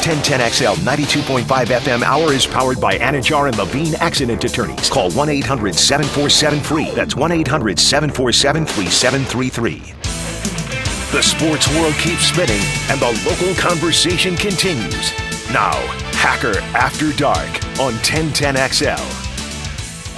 This 1010XL 92.5 FM hour is powered by Anajar and Levine Accident Attorneys. Call 1-800-747-FREE. That's 1-800-747-3733. The sports world keeps spinning and the local conversation continues. Now, Hacker After Dark on 1010XL.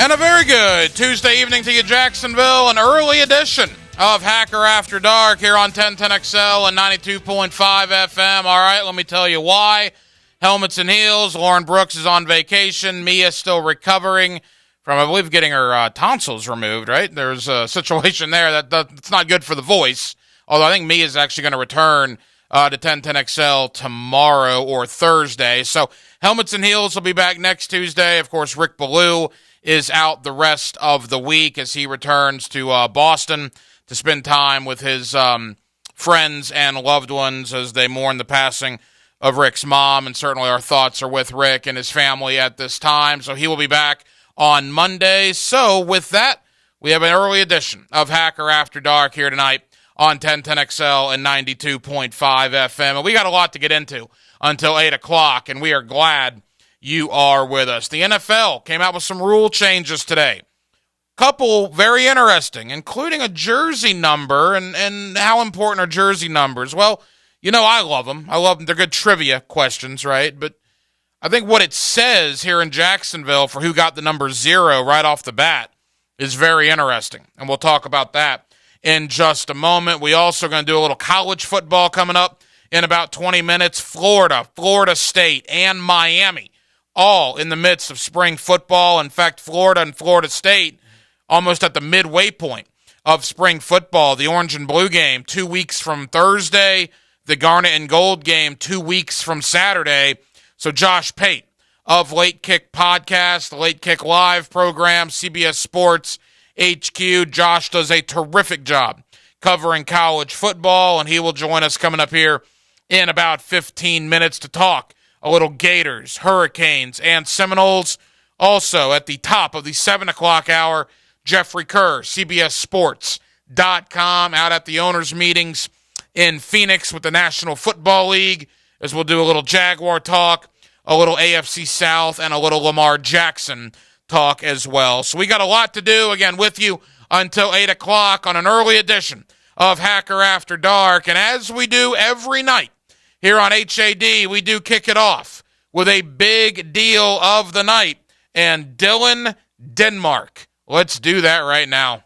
And a very good Tuesday evening to you, Jacksonville. An early edition of Hacker After Dark here on 1010XL and 92.5 FM. All right, let me tell you why. Helmets and heels. Lauren Brooks is on vacation. Mia's still recovering from, I believe, getting her tonsils removed, right? There's a situation there that's not good for the voice. Although I think Mia's actually going to return to 1010XL tomorrow or Thursday. So Helmets and heels will be back next Tuesday. Of course, Rick Ballou is out the rest of the week as he returns to Boston to spend time with his friends and loved ones as they mourn the passing of Rick's mom. And certainly our thoughts are with Rick and his family at this time. So he will be back on Monday. So with that, we have an early edition of Hacker After Dark here tonight on 1010XL and 92.5 FM. And we got a lot to get into until 8 o'clock, and we are glad you are with us. The NFL came out with some rule changes today. Couple very interesting, including a jersey number, and how important are jersey numbers? Well, you know, I love them. They're good trivia questions, right? But I think what it says here in Jacksonville for who got the number 0 right off the bat is very interesting, and we'll talk about that in just a moment. We also are going to do a little college football coming up in about 20 minutes. Florida State, and Miami, all in the midst of spring football. In fact, Florida and Florida State almost at the midway point of spring football. The orange and blue game 2 weeks from Thursday. The garnet and gold game 2 weeks from Saturday. So Josh Pate of Late Kick Podcast, the Late Kick Live program, CBS Sports HQ. Josh does a terrific job covering college football, and he will join us coming up here in about 15 minutes to talk a little Gators, Hurricanes, and Seminoles. Also at the top of the 7 o'clock hour, Jeffrey Kerr, CBSSports.com, out at the owners' meetings in Phoenix with the National Football League, as we'll do a little Jaguar talk, a little AFC South, and a little Lamar Jackson talk as well. So we got a lot to do, again, with you until 8 o'clock on an early edition of Hacker After Dark. And as we do every night here on HAD, we do kick it off with a big deal of the night and Dylan Denmark. Let's do that right now.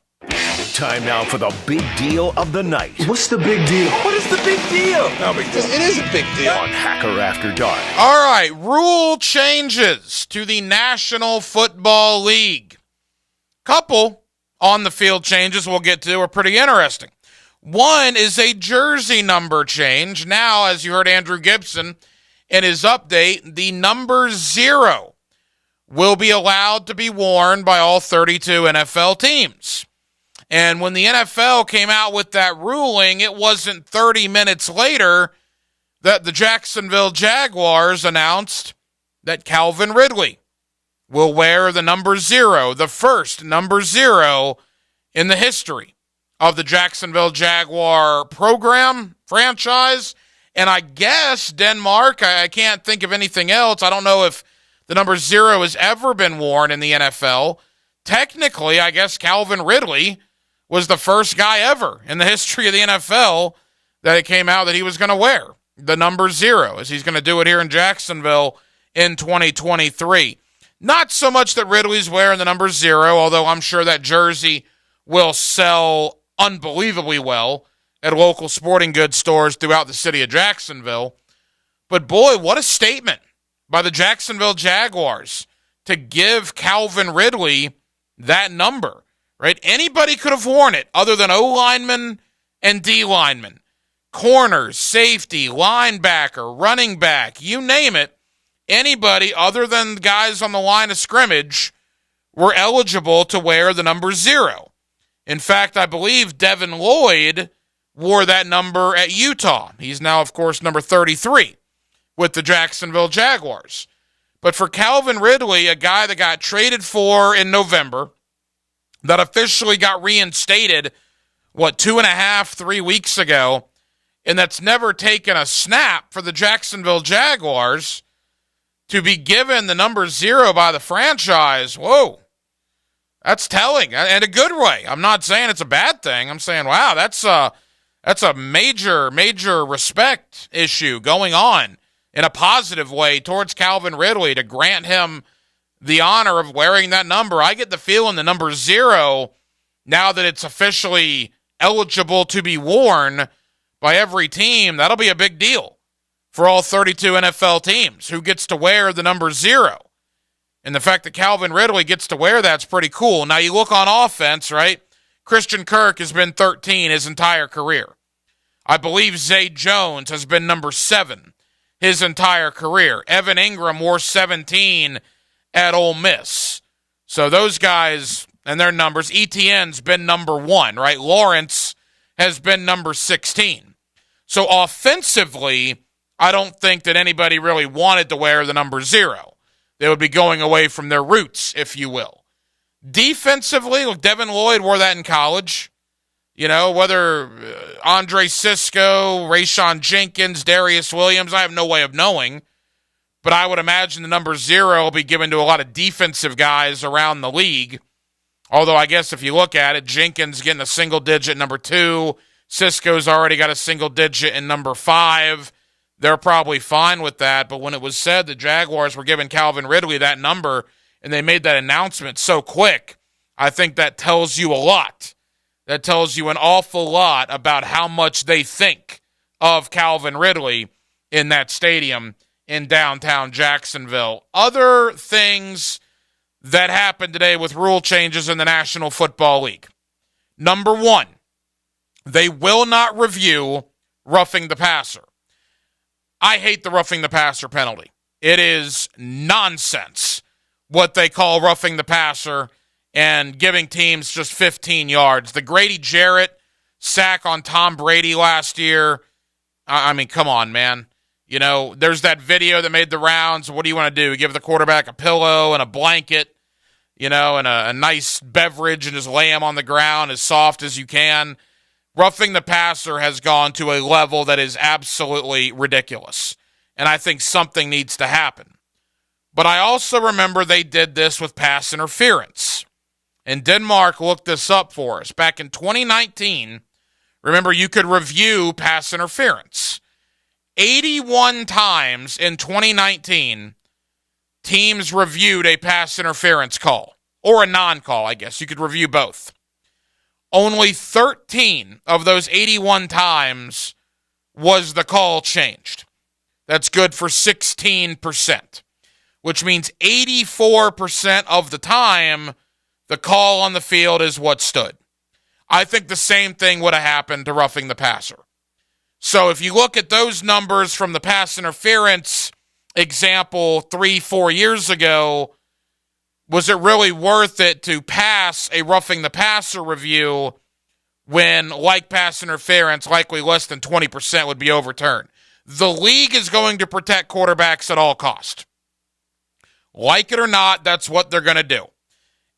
Time now for the big deal of the night. What's the big deal? What is the big deal? No big deal. It is a big deal. On Hacker After Dark. All right, rule changes to the National Football League. Couple on-the-field changes we'll get to are pretty interesting. One is a jersey number change. Now, as you heard Andrew Gibson in his update, the number 0 will be allowed to be worn by all 32 NFL teams. And when the NFL came out with that ruling, it wasn't 30 minutes later that the Jacksonville Jaguars announced that Calvin Ridley will wear the number 0, the first number 0 in the history of the Jacksonville Jaguar program, franchise. And I guess Denmark, I can't think of anything else. I don't know if the number 0 has ever been worn in the NFL. Technically, I guess Calvin Ridley was the first guy ever in the history of the NFL that it came out that he was going to wear the number 0, as he's going to do it here in Jacksonville in 2023. Not so much that Ridley's wearing the number 0, although I'm sure that jersey will sell unbelievably well at local sporting goods stores throughout the city of Jacksonville. But boy, what a statement by the Jacksonville Jaguars to give Calvin Ridley that number, right? Anybody could have worn it other than O-linemen and D-linemen. Corners, safety, linebacker, running back, you name it. Anybody other than guys on the line of scrimmage were eligible to wear the number 0. In fact, I believe Devin Lloyd wore that number at Utah. He's now, of course, number 33 with the Jacksonville Jaguars. But for Calvin Ridley, a guy that got traded for in November, that officially got reinstated, 2.5, 3 weeks ago, and that's never taken a snap for the Jacksonville Jaguars to be given the number 0 by the franchise. Whoa. That's telling, in a good way. I'm not saying it's a bad thing. I'm saying, wow, that's a major, major respect issue going on in a positive way towards Calvin Ridley to grant him the honor of wearing that number. I get the feeling the number 0, now that it's officially eligible to be worn by every team, that'll be a big deal for all 32 NFL teams. Who gets to wear the number 0? And the fact that Calvin Ridley gets to wear that's pretty cool. Now you look on offense, right? Christian Kirk has been 13 his entire career. I believe Zay Jones has been number 7 his entire career. Evan Ingram wore 17 at Ole Miss. So those guys and their numbers, ETN's been number 1, right? Lawrence has been number 16. So offensively, I don't think that anybody really wanted to wear the number 0. They would be going away from their roots, if you will. Defensively, look, Devin Lloyd wore that in college. You know, whether Andre Sisco, Rayshon Jenkins, Darius Williams, I have no way of knowing. But I would imagine the number 0 will be given to a lot of defensive guys around the league. Although I guess if you look at it, Jenkins getting a single digit number 2. Sisco's already got a single digit in number 5. They're probably fine with that, but when it was said the Jaguars were giving Calvin Ridley that number and they made that announcement so quick, I think that tells you a lot. That tells you an awful lot about how much they think of Calvin Ridley in that stadium in downtown Jacksonville. Other things that happened today with rule changes in the National Football League. Number 1, they will not review roughing the passer. I hate the roughing the passer penalty. It is nonsense what they call roughing the passer and giving teams just 15 yards. The Grady Jarrett sack on Tom Brady last year, I mean, come on, man. You know, there's that video that made the rounds. What do you want to do? Give the quarterback a pillow and a blanket, you know, and a nice beverage and just lay him on the ground as soft as you can. Roughing the passer has gone to a level that is absolutely ridiculous, and I think something needs to happen. But I also remember they did this with pass interference, and Denmark looked this up for us. Back in 2019, remember you could review pass interference. 81 times in 2019, teams reviewed a pass interference call, or a non-call, I guess. You could review both. Only 13 of those 81 times was the call changed. That's good for 16%, which means 84% of the time, the call on the field is what stood. I think the same thing would have happened to roughing the passer. So if you look at those numbers from the pass interference example 3-4 years ago, was it really worth it to pass a roughing the passer review when, like pass interference, likely less than 20% would be overturned? The league is going to protect quarterbacks at all cost. Like it or not, that's what they're going to do.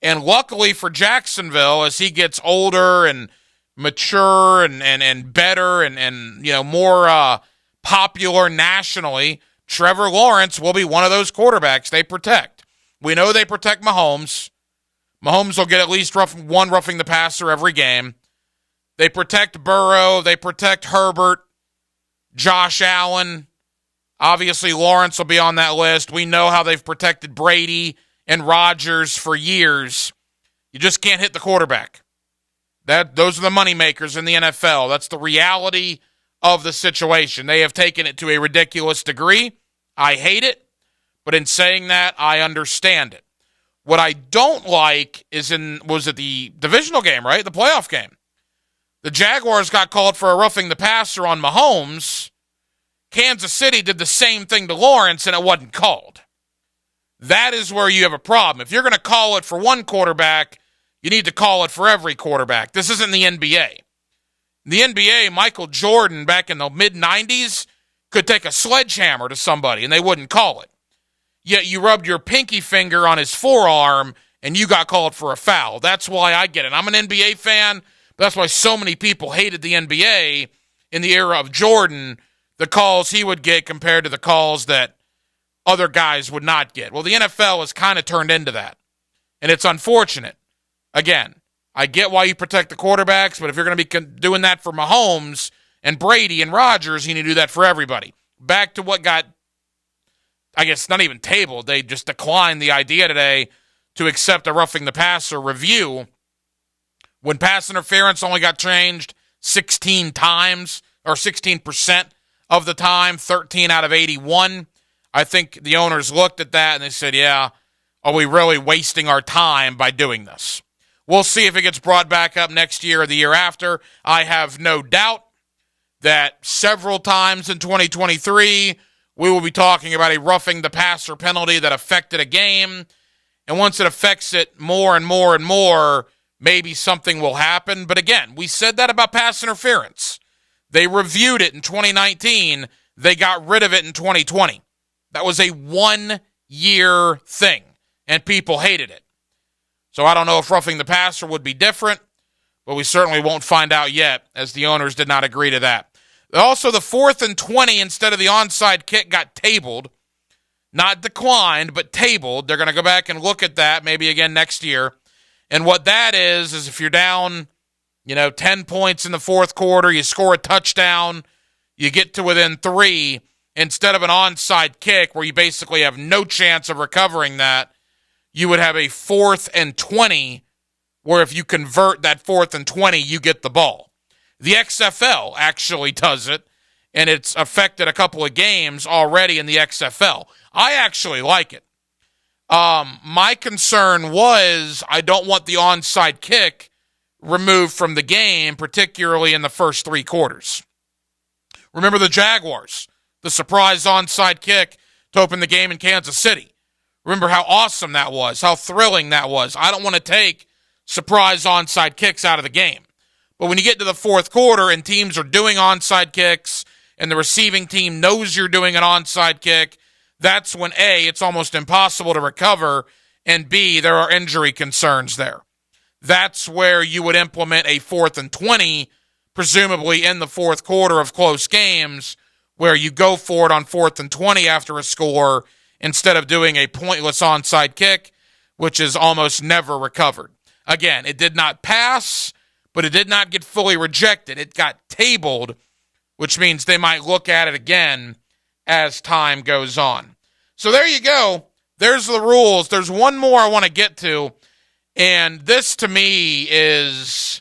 And luckily for Jacksonville, as he gets older and mature and better and you know more popular nationally, Trevor Lawrence will be one of those quarterbacks they protect. We know they protect Mahomes. Mahomes will get at least one roughing the passer every game. They protect Burrow. They protect Herbert, Josh Allen. Obviously, Lawrence will be on that list. We know how they've protected Brady and Rodgers for years. You just can't hit the quarterback. Those are the moneymakers in the NFL. That's the reality of the situation. They have taken it to a ridiculous degree. I hate it. But in saying that, I understand it. What I don't like was at the divisional game, right? The playoff game. The Jaguars got called for a roughing the passer on Mahomes. Kansas City did the same thing to Lawrence, and it wasn't called. That is where you have a problem. If you're going to call it for one quarterback, you need to call it for every quarterback. This isn't the NBA. In the NBA, Michael Jordan, back in the mid-'90s, could take a sledgehammer to somebody, and they wouldn't call it. Yet you rubbed your pinky finger on his forearm, and you got called for a foul. That's why I get it. I'm an NBA fan, but that's why so many people hated the NBA, in the era of Jordan, the calls he would get compared to the calls that other guys would not get. Well, the NFL has kind of turned into that, and it's unfortunate. Again, I get why you protect the quarterbacks, but if you're going to be doing that for Mahomes and Brady and Rodgers, you need to do that for everybody. Back to what got, I guess, not even tabled. They just declined the idea today to accept a roughing the passer review when pass interference only got changed 16 times, or 16% of the time, 13 out of 81. I think the owners looked at that and they said, yeah, are we really wasting our time by doing this? We'll see if it gets brought back up next year or the year after. I have no doubt that several times in 2023, we will be talking about a roughing the passer penalty that affected a game. And once it affects it more and more and more, maybe something will happen. But again, we said that about pass interference. They reviewed it in 2019. They got rid of it in 2020. That was a 1-year thing, and people hated it. So I don't know if roughing the passer would be different, but we certainly won't find out yet, as the owners did not agree to that. Also, the 4th and 20 instead of the onside kick got tabled. Not declined, but tabled. They're going to go back and look at that maybe again next year. And what that is if you're down, 10 points in the fourth quarter, you score a touchdown, you get to within 3, instead of an onside kick where you basically have no chance of recovering that, you would have a 4th and 20 where if you convert that 4th and 20, you get the ball. The XFL actually does it, and it's affected a couple of games already in the XFL. I actually like it. My concern was I don't want the onside kick removed from the game, particularly in the first 3 quarters. Remember the Jaguars, the surprise onside kick to open the game in Kansas City. Remember how awesome that was, how thrilling that was. I don't want to take surprise onside kicks out of the game. But when you get to the fourth quarter and teams are doing onside kicks and the receiving team knows you're doing an onside kick, that's when A, it's almost impossible to recover, and B, there are injury concerns there. That's where you would implement a 4th and 20, presumably in the fourth quarter of close games, where you go for it on 4th and 20 after a score instead of doing a pointless onside kick, which is almost never recovered. Again, it did not pass, but it did not get fully rejected. It got tabled, which means they might look at it again as time goes on. So there you go. There's the rules. There's one more I want to get to, and this to me is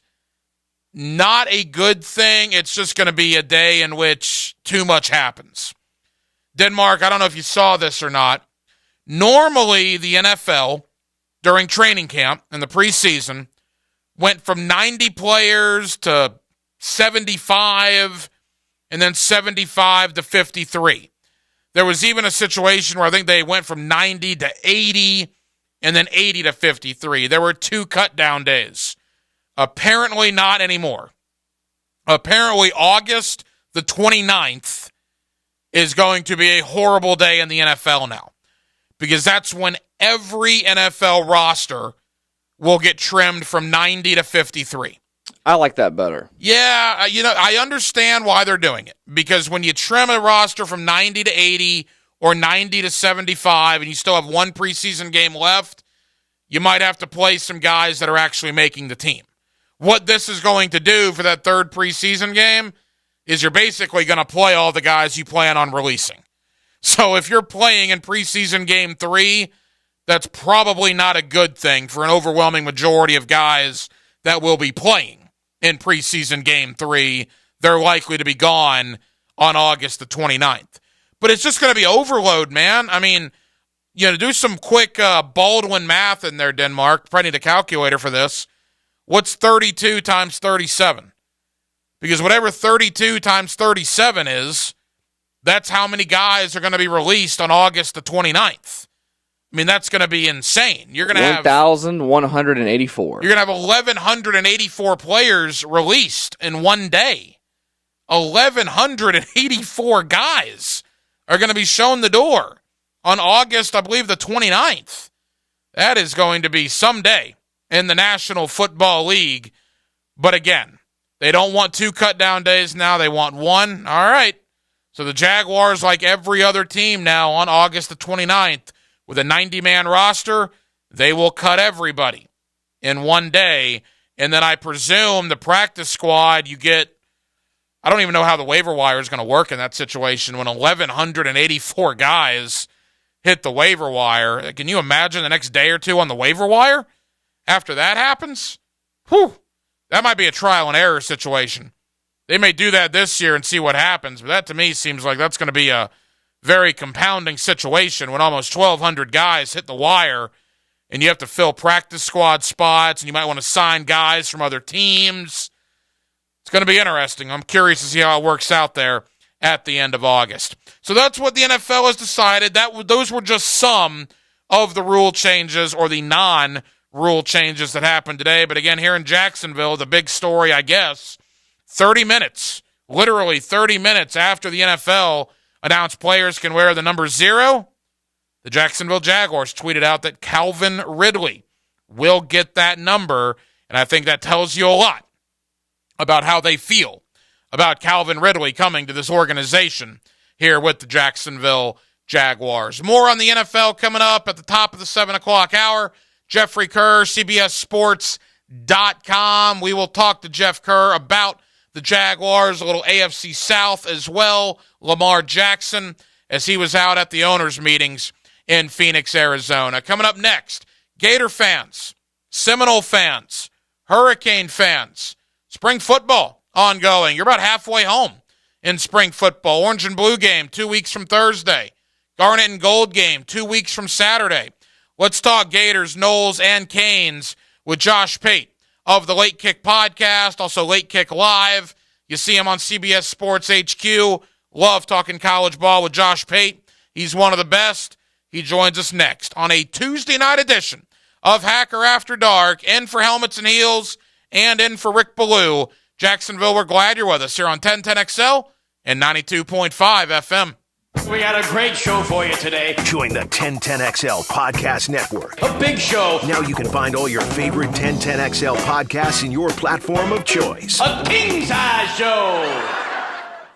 not a good thing. It's just going to be a day in which too much happens. Denmark, I don't know if you saw this or not. Normally, the NFL, during training camp in the preseason, went from 90 players to 75 and then 75 to 53. There was even a situation where I think they went from 90 to 80 and then 80 to 53. There were 2 cut-down days. Apparently not anymore. Apparently August the 29th is going to be a horrible day in the NFL now, because that's when every NFL roster will get trimmed from 90 to 53. I like that better. Yeah, I understand why they're doing it, because when you trim a roster from 90 to 80 or 90 to 75 and you still have one preseason game left, you might have to play some guys that are actually making the team. What this is going to do for that third preseason game is you're basically going to play all the guys you plan on releasing. So if you're playing in preseason game 3, that's probably not a good thing for an overwhelming majority of guys that will be playing in preseason game 3. They're likely to be gone on August the 29th. But it's just going to be overload, man. I mean, do some quick Baldwin math in there, Denmark. Probably need a calculator for this. What's 32 times 37? Because whatever 32 times 37 is, that's how many guys are going to be released on August the 29th. I mean, that's going to be insane. You're going to have 1,184. You're going to have 1,184 players released in one day. 1,184 guys are going to be shown the door on August, I believe, the 29th. That is going to be some day in the National Football League. But again, They don't want 2 cut-down days now. They want 1. All right. So the Jaguars, like every other team now on August the 29th, with a 90-man roster, they will cut everybody in 1 day. And then I presume the practice squad, you get, I don't even know how the waiver wire is going to work in that situation when 1,184 guys hit the waiver wire. Can you imagine the next day or two on the waiver wire after that happens? Whew, that might be a trial and error situation. They may do that this year and see what happens, but that to me seems like that's going to be a very compounding situation when almost 1,200 guys hit the wire and you have to fill practice squad spots, and you might want to sign guys from other teams. It's going to be interesting. I'm curious to see how it works out there at the end of August. So that's what the NFL has decided. Those were just some of the rule changes or the non-rule changes that happened today. But again, here in Jacksonville, the big story, I guess, 30 minutes, literally 30 minutes after the NFL announced players can wear the number 0, the Jacksonville Jaguars tweeted out that Calvin Ridley will get that number, and I think that tells you a lot about how they feel about Calvin Ridley coming to this organization here with the Jacksonville Jaguars. More on the NFL coming up at the top of the 7 o'clock hour. Jeffrey Kerr, CBSSports.com. We will talk to Jeff Kerr about the Jaguars, a little AFC South as well. Lamar Jackson, as he was out at the owners' meetings in Phoenix, Arizona. Coming up next, Gator fans, Seminole fans, Hurricane fans, spring football ongoing. You're about halfway home in spring football. Orange and blue game 2 weeks from Thursday. Garnet and gold game 2 weeks from Saturday. Let's talk Gators, Noles, and Canes with Josh Pate of the Late Kick podcast, also Late Kick Live. You see him on CBS Sports HQ. Love talking college ball with Josh Pate. He's one of the best. He joins us next on a Tuesday night edition of Hacker After Dark. In for Helmets and Heels and in for Rick Ballou. Jacksonville, we're glad you're with us here on 1010XL and 92.5 FM. We got a great show for you today. Join the 1010XL Podcast Network. A big show. Now you can find all your favorite 1010XL podcasts in your platform of choice. A king-size show.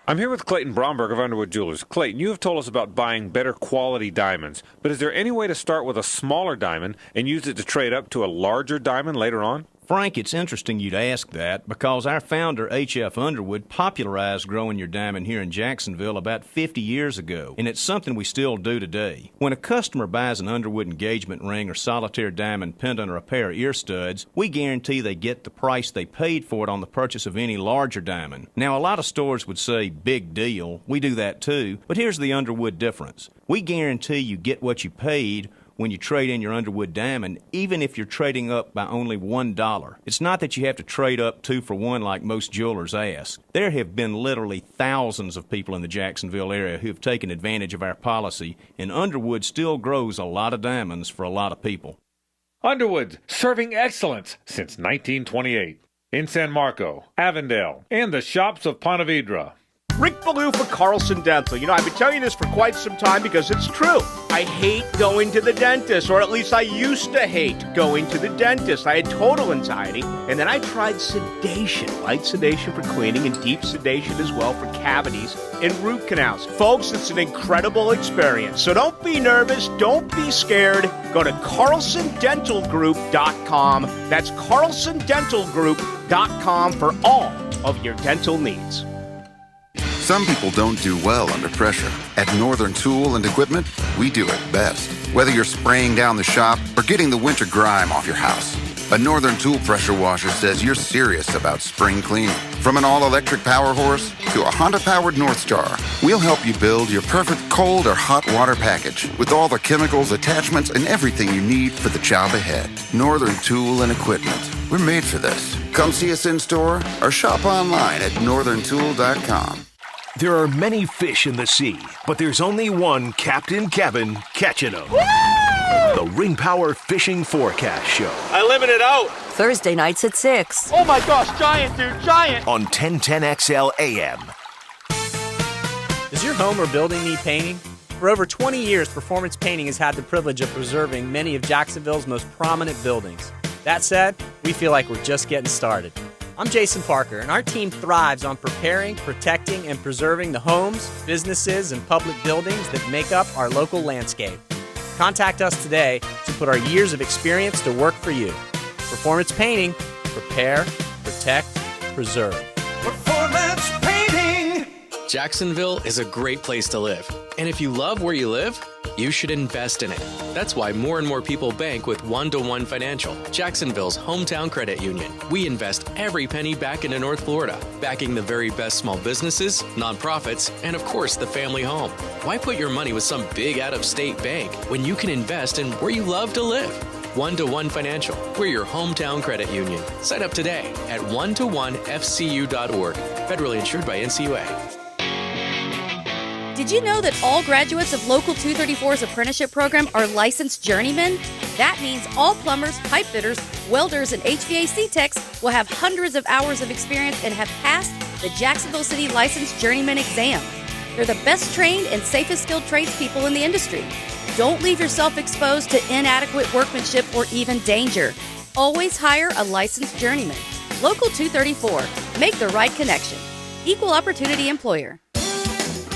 I'm here with Clayton Bromberg of Underwood Jewelers. Clayton, you have told us about buying better quality diamonds, but is there any way to start with a smaller diamond and use it to trade up to a larger diamond later on? Frank, it's interesting you'd ask that because our founder, H.F. Underwood, popularized growing your diamond here in Jacksonville about 50 years ago, and it's something we still do today. When a customer buys an Underwood engagement ring or solitaire diamond pendant or a pair of ear studs, we guarantee they get the price they paid for it on the purchase of any larger diamond. Now, a lot of stores would say, big deal. We do that too, but here's the Underwood difference. We guarantee you get what you paid when you trade in your Underwood diamond, even if you're trading up by only $1. It's not that you have to trade up 2 for 1 like most jewelers ask. There have been literally thousands of people in the Jacksonville area who have taken advantage of our policy, and Underwood still grows a lot of diamonds for a lot of people. Underwood, serving excellence since 1928. In San Marco, Avondale, and the shops of Ponte Vedra. Rick Ballou for Carlson Dental. You know, I've been telling you this for quite some time because it's true. I hate going to the dentist, or at least I used to hate going to the dentist. I had total anxiety, and then I tried sedation, light sedation for cleaning and deep sedation as well for cavities and root canals. Folks, it's an incredible experience. So don't be nervous. Don't be scared. Go to CarlsonDentalGroup.com. That's CarlsonDentalGroup.com for all of your dental needs. Some people don't do well under pressure. At Northern Tool and Equipment, we do it best. Whether you're spraying down the shop or getting the winter grime off your house, a Northern Tool pressure washer says you're serious about spring cleaning. From an all-electric power horse to a Honda-powered North Star, we'll help you build your perfect cold or hot water package with all the chemicals, attachments, and everything you need for the job ahead. Northern Tool and Equipment. We're made for this. Come see us in-store or shop online at northerntool.com. There are many fish in the sea, but there's only one Captain Kevin catching them. Woo! The Ring Power Fishing Forecast Show. I limit it out. Thursday nights at 6. Oh my gosh, giant, dude, giant. On 1010XL AM. Does your home or building need painting? For over 20 years, Performance Painting has had the privilege of preserving many of Jacksonville's most prominent buildings. That said, we feel like we're just getting started. I'm Jason Parker, and our team thrives on preparing, protecting, and preserving the homes, businesses, and public buildings that make up our local landscape. Contact us today to put our years of experience to work for you. Performance Painting. Prepare, protect, preserve. Performance painting. Jacksonville is a great place to live. And if you love where you live, you should invest in it. That's why more and more people bank with One-to-One Financial, Jacksonville's hometown credit union. We invest every penny back into North Florida, backing the very best small businesses, nonprofits, and of course the family home. Why put your money with some big out-of-state bank when you can invest in where you love to live? One-to-One Financial, we're your hometown credit union. Sign up today at one-to-one-fcu.org. Federally insured by NCUA. Did you know that all graduates of Local 234's apprenticeship program are licensed journeymen? That means all plumbers, pipe fitters, welders, and HVAC techs will have hundreds of hours of experience and have passed the Jacksonville City Licensed Journeyman exam. They're the best trained and safest skilled tradespeople in the industry. Don't leave yourself exposed to inadequate workmanship or even danger. Always hire a licensed journeyman. Local 234. Make the right connection. Equal opportunity employer.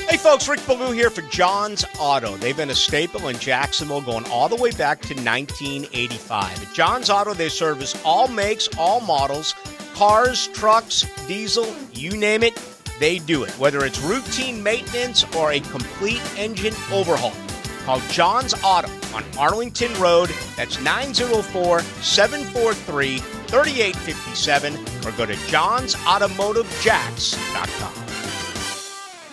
Hey folks, Rick Ballou here for John's Auto. They've been a staple in Jacksonville going all the way back to 1985. At John's Auto, they service all makes, all models, cars, trucks, diesel, you name it, they do it. Whether it's routine maintenance or a complete engine overhaul. Call John's Auto on Arlington Road. That's 904-743-3857 or go to johnsautomotivejacks.com.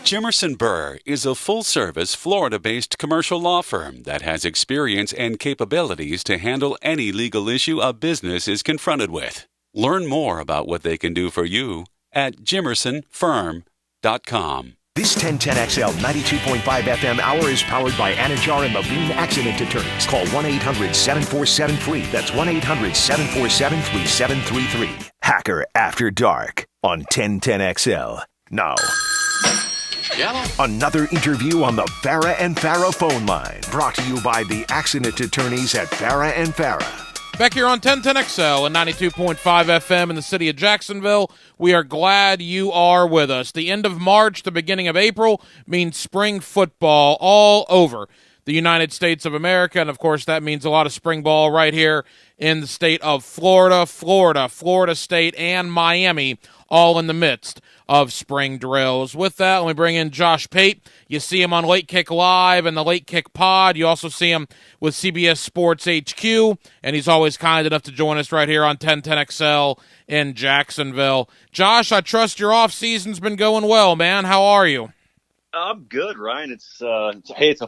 Jimerson Burr is a full-service, Florida-based commercial law firm that has experience and capabilities to handle any legal issue a business is confronted with. Learn more about what they can do for you at jimersonfirm.com. This 1010XL 92.5 FM hour is powered by Anajar and Levine Accident Attorneys. Call 1-800-747-FREE. That's 1-800-747-3733. Hacker After Dark on 1010XL. Now, another interview on the Farah and Farah phone line. Brought to you by the Accident Attorneys at Farah and Farah. Back here on 1010XL and 92.5 FM in the city of Jacksonville, we are glad you are with us. The end of March, the beginning of April means spring football all over the United States of America, and of course that means a lot of spring ball right here in the state of Florida, Florida State, and Miami, all in the midst of spring drills. With that, let me bring in Josh Pate. You see him on Late Kick Live and the Late Kick Pod. You also see him with CBS Sports HQ, and he's always kind enough to join us right here on 1010XL in Jacksonville. Josh, I trust your off-season's been going well, man. How are you? I'm good, Ryan. It's a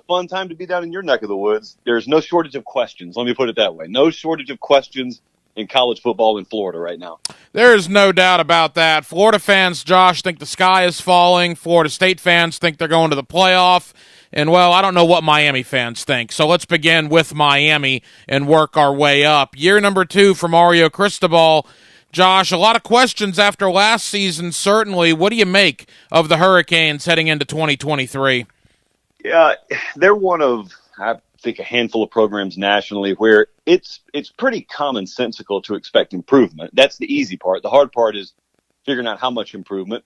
fun time to be down in your neck of the woods. There's no shortage of questions. Let me put it that way. No shortage of questions in college football in Florida right now. There's no doubt about that. Florida fans, Josh, think the sky is falling. Florida State fans think they're going to the playoff. And, well, I don't know what Miami fans think. So let's begin with Miami and work our way up. Year number 2 for Mario Cristobal. Josh, a lot of questions after last season, certainly. What do you make of the Hurricanes heading into 2023? Yeah, they're one of, I think, a handful of programs nationally where it's pretty commonsensical to expect improvement. That's the easy part. The hard part is figuring out how much improvement.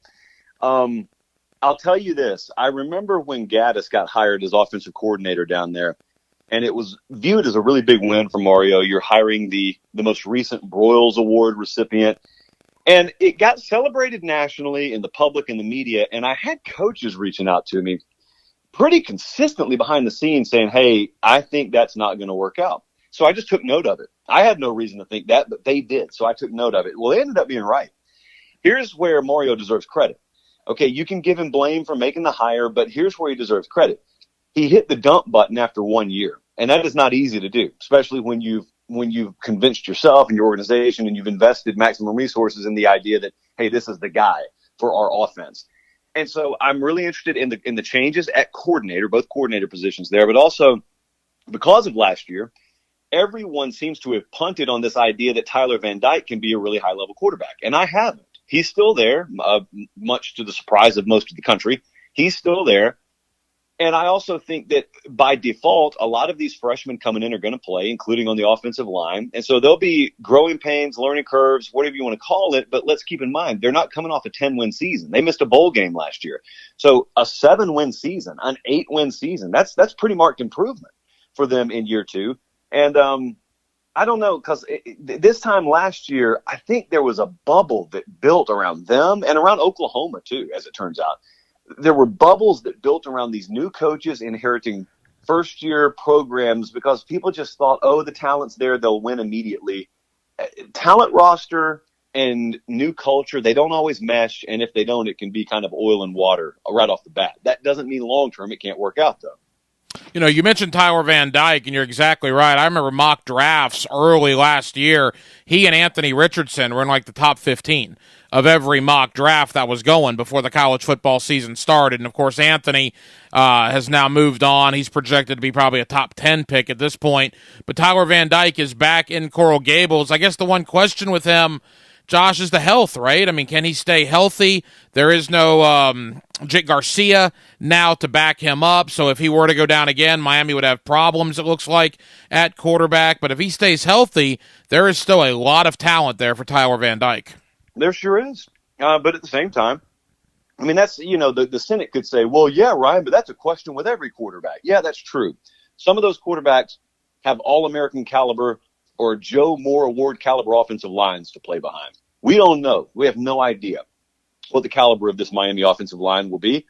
I'll tell you this. I remember when Gaddis got hired as offensive coordinator down there, and it was viewed as a really big win for Mario. You're hiring the most recent Broyles Award recipient. And it got celebrated nationally in the public and the media. And I had coaches reaching out to me pretty consistently behind the scenes saying, hey, I think that's not going to work out. So I just took note of it. I had no reason to think that, but they did. So I took note of it. Well, they ended up being right. Here's where Mario deserves credit. Okay, you can give him blame for making the hire, but here's where he deserves credit. He hit the dump button after 1 year, and that is not easy to do, especially when you've convinced yourself and your organization and you've invested maximum resources in the idea that, hey, this is the guy for our offense. And so I'm really interested in the changes at coordinator, both coordinator positions there, but also because of last year, everyone seems to have punted on this idea that Tyler Van Dyke can be a really high-level quarterback, and I haven't. He's still there, much to the surprise of most of the country. He's still there. And I also think that by default, a lot of these freshmen coming in are going to play, including on the offensive line. And so there'll be growing pains, learning curves, whatever you want to call it. But let's keep in mind, they're not coming off a 10-win season. They missed a bowl game last year. So a 7-win season, an 8-win season, that's pretty marked improvement for them in year 2. And I don't know, because this time last year, I think there was a bubble that built around them and around Oklahoma, too, as it turns out. There were bubbles that built around these new coaches inheriting first-year programs because people just thought, oh, the talent's there, they'll win immediately. Talent roster and new culture, they don't always mesh, and if they don't, it can be kind of oil and water right off the bat. That doesn't mean long-term it can't work out, though. You know, you mentioned Tyler Van Dyke, and you're exactly right. I remember mock drafts early last year. He and Anthony Richardson were in like the top 15 of every mock draft that was going before the college football season started. And, of course, Anthony has now moved on. He's projected to be probably a top 10 pick at this point. But Tyler Van Dyke is back in Coral Gables. I guess the one question with him, Josh, is the health, right? I mean, can he stay healthy? There is no Jake Garcia now to back him up. So if he were to go down again, Miami would have problems, it looks like, at quarterback. But if he stays healthy, there is still a lot of talent there for Tyler Van Dyke. There sure is. But at the same time, I mean, that's, you know, the Senate could say, well, yeah, Ryan, but that's a question with every quarterback. Yeah, that's true. Some of those quarterbacks have All-American caliber or Joe Moore Award caliber offensive lines to play behind. We don't know. We have no idea what the caliber of this Miami offensive line will be.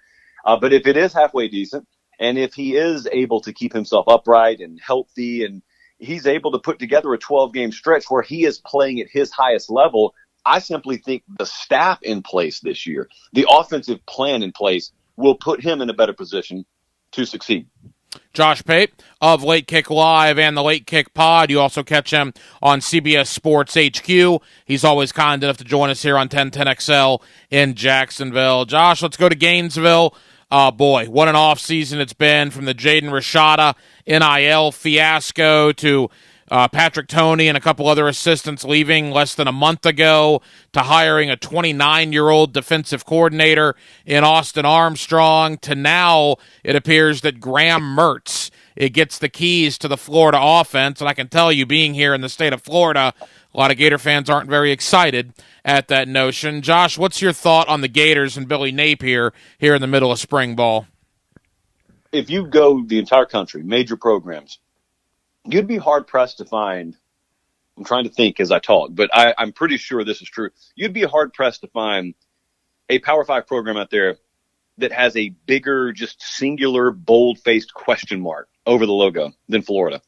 But if it is halfway decent, and if he is able to keep himself upright and healthy, and he's able to put together a 12-game stretch where he is playing at his highest level, I simply think the staff in place this year, the offensive plan in place, will put him in a better position to succeed. Josh Pape of Late Kick Live and the Late Kick Pod. You also catch him on CBS Sports HQ. He's always kind enough to join us here on 1010XL in Jacksonville. Josh, let's go to Gainesville. Boy, what an offseason it's been, from the Jaden Rashada NIL fiasco to Patrick Toney and a couple other assistants leaving less than a month ago, to hiring a 29-year-old defensive coordinator in Austin Armstrong, to now it appears that Graham Mertz, it gets the keys to the Florida offense. And I can tell you, being here in the state of Florida, a lot of Gator fans aren't very excited at that notion. Josh, what's your thought on the Gators and Billy Napier here in the middle of spring ball? If you go the entire country, major programs, you'd be hard-pressed to find, I'm trying to think as I talk, but I'm pretty sure this is true. You'd be hard-pressed to find a Power 5 program out there that has a bigger, just singular, bold-faced question mark over the logo than Florida.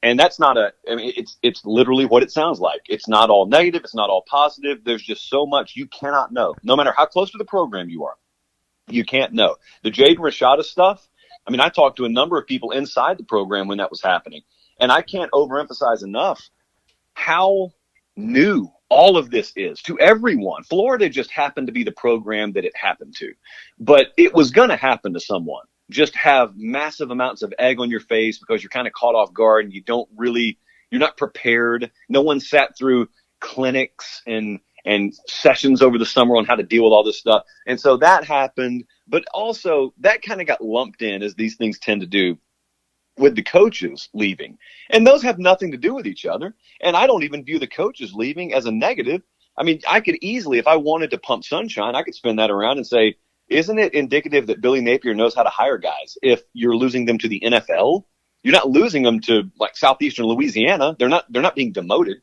And that's not it's literally what it sounds like. It's not all negative. It's not all positive. There's just so much you cannot know. No matter how close to the program you are, you can't know. The Jaden Rashada stuff, I mean, I talked to a number of people inside the program when that was happening. And I can't overemphasize enough how new all of this is to everyone. Florida just happened to be the program that it happened to. But it was going to happen to someone. Just have massive amounts of egg on your face because you're kind of caught off guard and you're not prepared. No one sat through clinics and sessions over the summer on how to deal with all this stuff. And so that happened. But also that kind of got lumped in, as these things tend to do, with the coaches leaving. And those have nothing to do with each other. And I don't even view the coaches leaving as a negative. I mean, I could easily, if I wanted to pump sunshine, I could spin that around and say, isn't it indicative that Billy Napier knows how to hire guys? If you're losing them to the NFL, you're not losing them to like Southeastern Louisiana. They're not being demoted.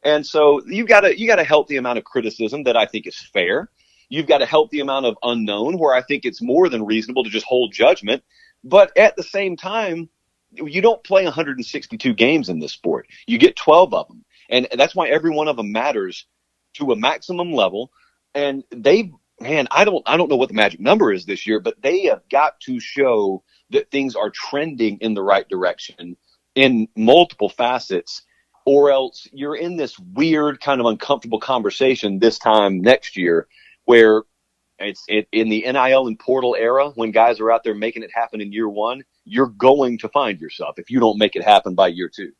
And so you got a healthy amount of criticism that I think is fair. You've got a healthy amount of unknown where I think it's more than reasonable to just hold judgment. But at the same time, you don't play 162 games in this sport. You get 12 of them. And that's why every one of them matters to a maximum level. And I don't know what the magic number is this year, but they have got to show that things are trending in the right direction in multiple facets, or else you're in this weird kind of uncomfortable conversation this time next year where it's in the NIL and portal era, when guys are out there making it happen in year one, you're going to find yourself if you don't make it happen by year two.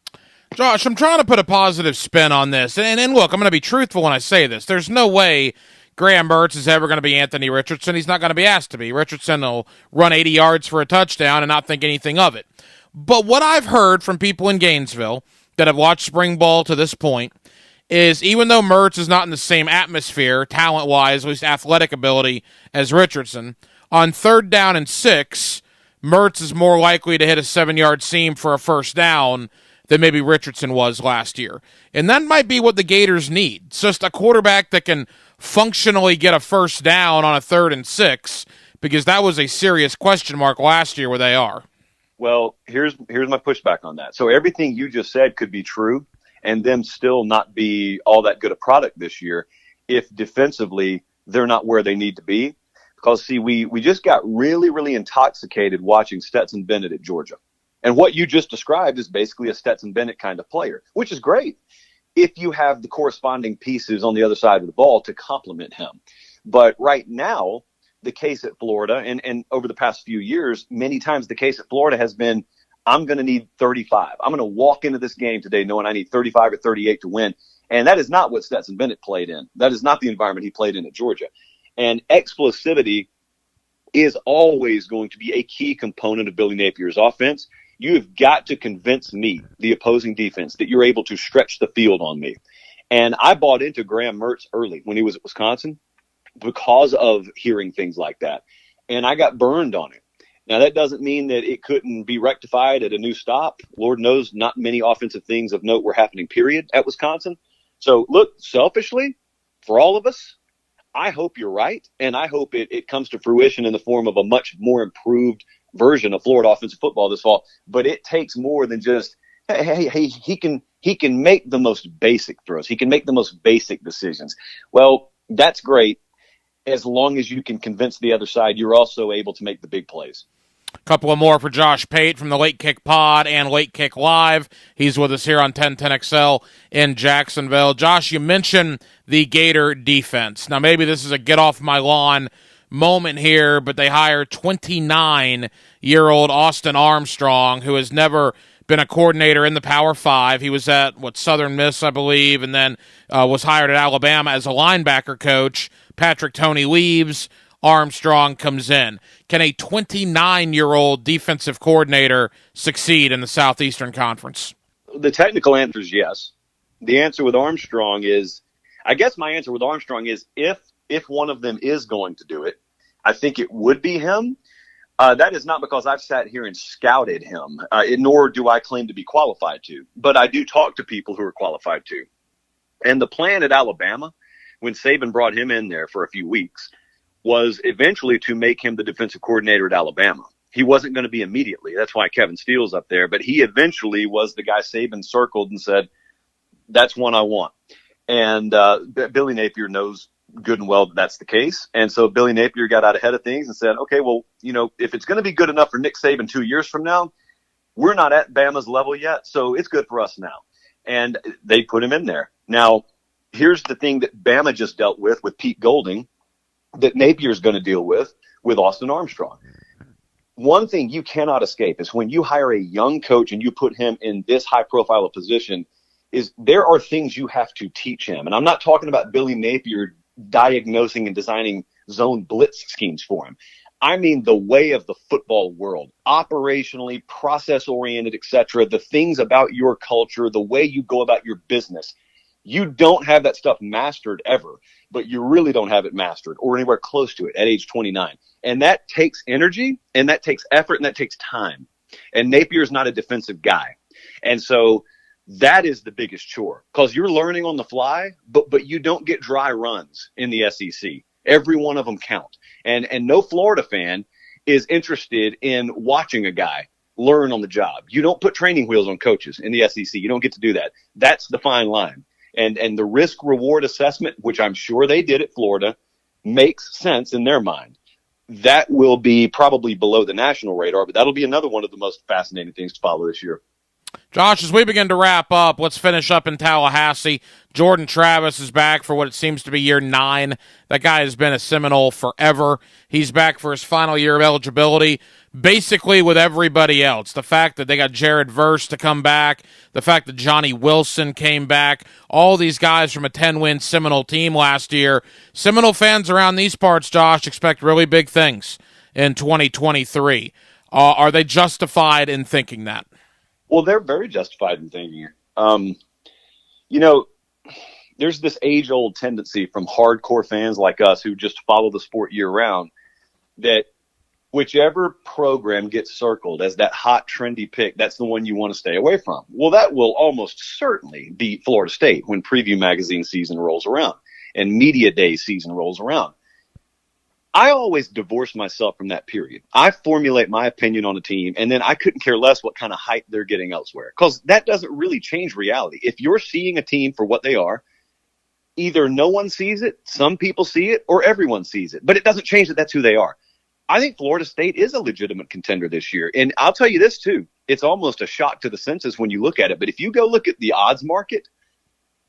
Josh, I'm trying to put a positive spin on this. And look, I'm going to be truthful when I say this. There's no way Graham Mertz is ever going to be Anthony Richardson. He's not going to be asked to be. Richardson will run 80 yards for a touchdown and not think anything of it. But what I've heard from people in Gainesville that have watched spring ball to this point is even though Mertz is not in the same atmosphere, talent-wise, at least athletic ability, as Richardson, on 3rd down and 6, Mertz is more likely to hit a 7-yard seam for a first down than maybe Richardson was last year. And that might be what the Gators need. It's just a quarterback that can functionally get a first down on a 3rd and 6, because that was a serious question mark last year where they are. Well, here's my pushback on that. So everything you just said could be true and them still not be all that good a product this year if defensively they're not where they need to be. Because, see, we just got really, really intoxicated watching Stetson Bennett at Georgia. And what you just described is basically a Stetson Bennett kind of player, which is great if you have the corresponding pieces on the other side of the ball to complement him. But right now, the case at Florida, and over the past few years, many times the case at Florida has been, I'm going to need 35. I'm going to walk into this game today knowing I need 35 or 38 to win. And that is not what Stetson Bennett played in. That is not the environment he played in at Georgia. And explosivity is always going to be a key component of Billy Napier's offense. You have got to convince me, the opposing defense, that you're able to stretch the field on me. And I bought into Graham Mertz early when he was at Wisconsin because of hearing things like that. And I got burned on it. Now, that doesn't mean that it couldn't be rectified at a new stop. Lord knows not many offensive things of note were happening, period, at Wisconsin. So, look, selfishly, for all of us, I hope you're right, and I hope it comes to fruition in the form of a much more improved version of Florida offensive football this fall. But it takes more than just, hey, he can make the most basic throws. He can make the most basic decisions. Well, that's great as long as you can convince the other side you're also able to make the big plays. A couple of more for Josh Pate from the Late Kick Pod and Late Kick Live. He's with us here on 1010XL in Jacksonville. Josh, you mentioned the Gator defense. Now, maybe this is a get-off-my-lawn moment here, but they hired 29-year-old Austin Armstrong, who has never been a coordinator in the Power 5. He was at, Southern Miss, I believe, and then was hired at Alabama as a linebacker coach. Patrick Toney leaves. Armstrong comes in. Can a 29-year-old defensive coordinator succeed in the Southeastern Conference? The technical answer is yes. The answer with Armstrong is, I guess my answer with Armstrong is if one of them is going to do it, I think it would be him. That is not because I've sat here and scouted him, nor do I claim to be qualified to. But I do talk to people who are qualified to. And the plan at Alabama, when Saban brought him in there for a few weeks, was eventually to make him the defensive coordinator at Alabama. He wasn't going to be immediately. That's why Kevin Steele's up there. But he eventually was the guy Saban circled and said, that's one I want. And Billy Napier knows good and well that that's the case. And so Billy Napier got out ahead of things and said, okay, well, if it's going to be good enough for Nick Saban 2 years from now, we're not at Bama's level yet, so it's good for us now. And they put him in there. Now, here's the thing that Bama just dealt with Pete Golding, that Napier's going to deal with Austin Armstrong. One thing you cannot escape is when you hire a young coach and you put him in this high profile position, is there are things you have to teach him. And I'm not talking about Billy Napier diagnosing and designing zone blitz schemes for him. I mean the way of the football world, operationally, process-oriented, etc., the things about your culture, the way you go about your business. You don't have that stuff mastered ever, but you really don't have it mastered or anywhere close to it at age 29. And that takes energy, and that takes effort, and that takes time. And Napier's not a defensive guy. And so that is the biggest chore because you're learning on the fly, but you don't get dry runs in the SEC. Every one of them count. And no Florida fan is interested in watching a guy learn on the job. You don't put training wheels on coaches in the SEC. You don't get to do that. That's the fine line. And the risk-reward assessment, which I'm sure they did at Florida, makes sense in their mind. That will be probably below the national radar, but that'll be another one of the most fascinating things to follow this year. Josh, as we begin to wrap up, let's finish up in Tallahassee. Jordan Travis is back for what it seems to be year 9. That guy has been a Seminole forever. He's back for his final year of eligibility, basically with everybody else. The fact that they got Jared Verse to come back, the fact that Johnny Wilson came back, all these guys from a 10-win Seminole team last year. Seminole fans around these parts, Josh, expect really big things in 2023. Are they justified in thinking that? Well, they're very justified in thinking it. There's this age-old tendency from hardcore fans like us who just follow the sport year-round that whichever program gets circled as that hot, trendy pick, that's the one you want to stay away from. Well, that will almost certainly be Florida State when Preview Magazine season rolls around and Media Day season rolls around. I always divorce myself from that period. I formulate my opinion on a team, and then I couldn't care less what kind of hype they're getting elsewhere, because that doesn't really change reality. If you're seeing a team for what they are, either no one sees it, some people see it, or everyone sees it. But it doesn't change that that's who they are. I think Florida State is a legitimate contender this year. And I'll tell you this, too. It's almost a shock to the senses when you look at it. But if you go look at the odds market,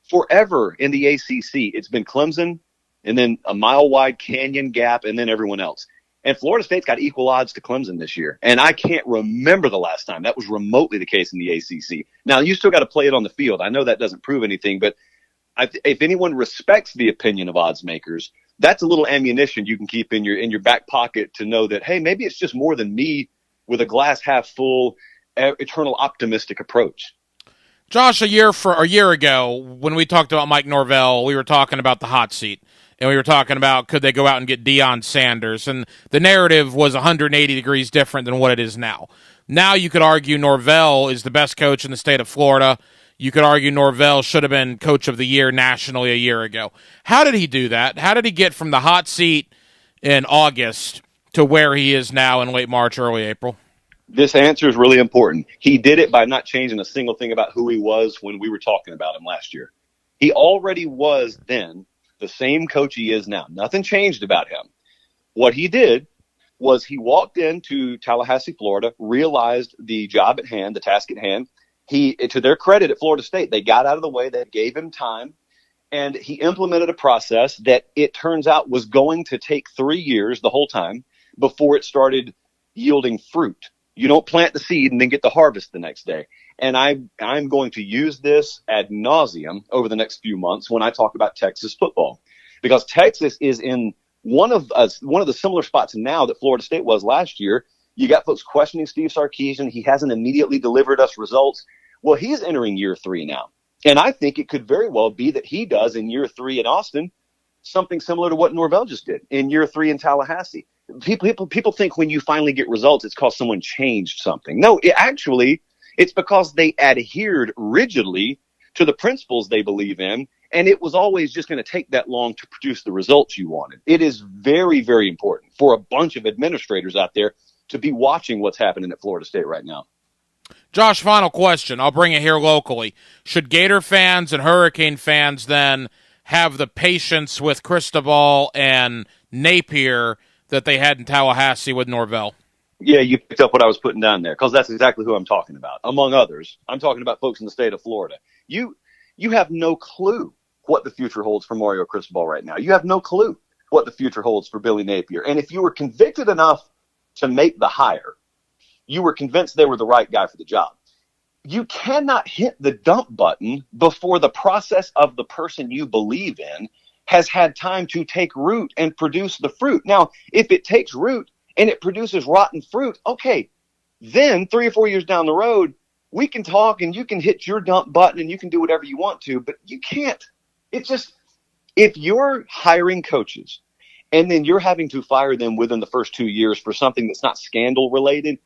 forever in the ACC, it's been Clemson, and then a mile-wide canyon gap, and then everyone else. And Florida State's got equal odds to Clemson this year. And I can't remember the last time that was remotely the case in the ACC. Now, you still got to play it on the field. I know that doesn't prove anything, but if anyone respects the opinion of odds makers, that's a little ammunition you can keep in your back pocket to know that, hey, maybe it's just more than me with a glass half full, eternal optimistic approach. Josh, a year ago, when we talked about Mike Norvell, we were talking about the hot seat. And we were talking about could they go out and get Deion Sanders. And the narrative was 180 degrees different than what it is now. Now you could argue Norvell is the best coach in the state of Florida. You could argue Norvell should have been coach of the year nationally a year ago. How did he do that? How did he get from the hot seat in August to where he is now in late March, early April? This answer is really important. He did it by not changing a single thing about who he was when we were talking about him last year. He already was then the same coach he is now. Nothing changed about him. What he did was he walked into Tallahassee, Florida, realized the job at hand, the task at hand. To their credit at Florida State, they got out of the way, they gave him time, and he implemented a process that it turns out was going to take 3 years the whole time before it started yielding fruit. You don't plant the seed and then get the harvest the next day. And I'm going to use this ad nauseum over the next few months when I talk about Texas football, because Texas is in one of the similar spots now that Florida State was last year. You got folks questioning Steve Sarkisian. He hasn't immediately delivered us results. Well, he's entering year 3 now. And I think it could very well be that he does in year 3 in Austin something similar to what Norvell just did in year 3 in Tallahassee. People think when you finally get results, it's because someone changed something. No, it's because they adhered rigidly to the principles they believe in, and it was always just going to take that long to produce the results you wanted. It is very, very important for a bunch of administrators out there to be watching what's happening at Florida State right now. Josh, final question. I'll bring it here locally. Should Gator fans and Hurricane fans then have the patience with Cristobal and Napier that they had in Tallahassee with Norvell? Yeah, you picked up what I was putting down there, because that's exactly who I'm talking about. Among others, I'm talking about folks in the state of Florida. You have no clue what the future holds for Mario Cristobal right now. You have no clue what the future holds for Billy Napier. And if you were convicted enough to make the hire, you were convinced they were the right guy for the job. You cannot hit the dump button before the process of the person you believe in has had time to take root and produce the fruit. Now, if it takes root and it produces rotten fruit, okay, then 3 or 4 years down the road, we can talk and you can hit your dump button and you can do whatever you want to, but you can't. It's just, if you're hiring coaches and then you're having to fire them within the first 2 years for something that's not scandal related,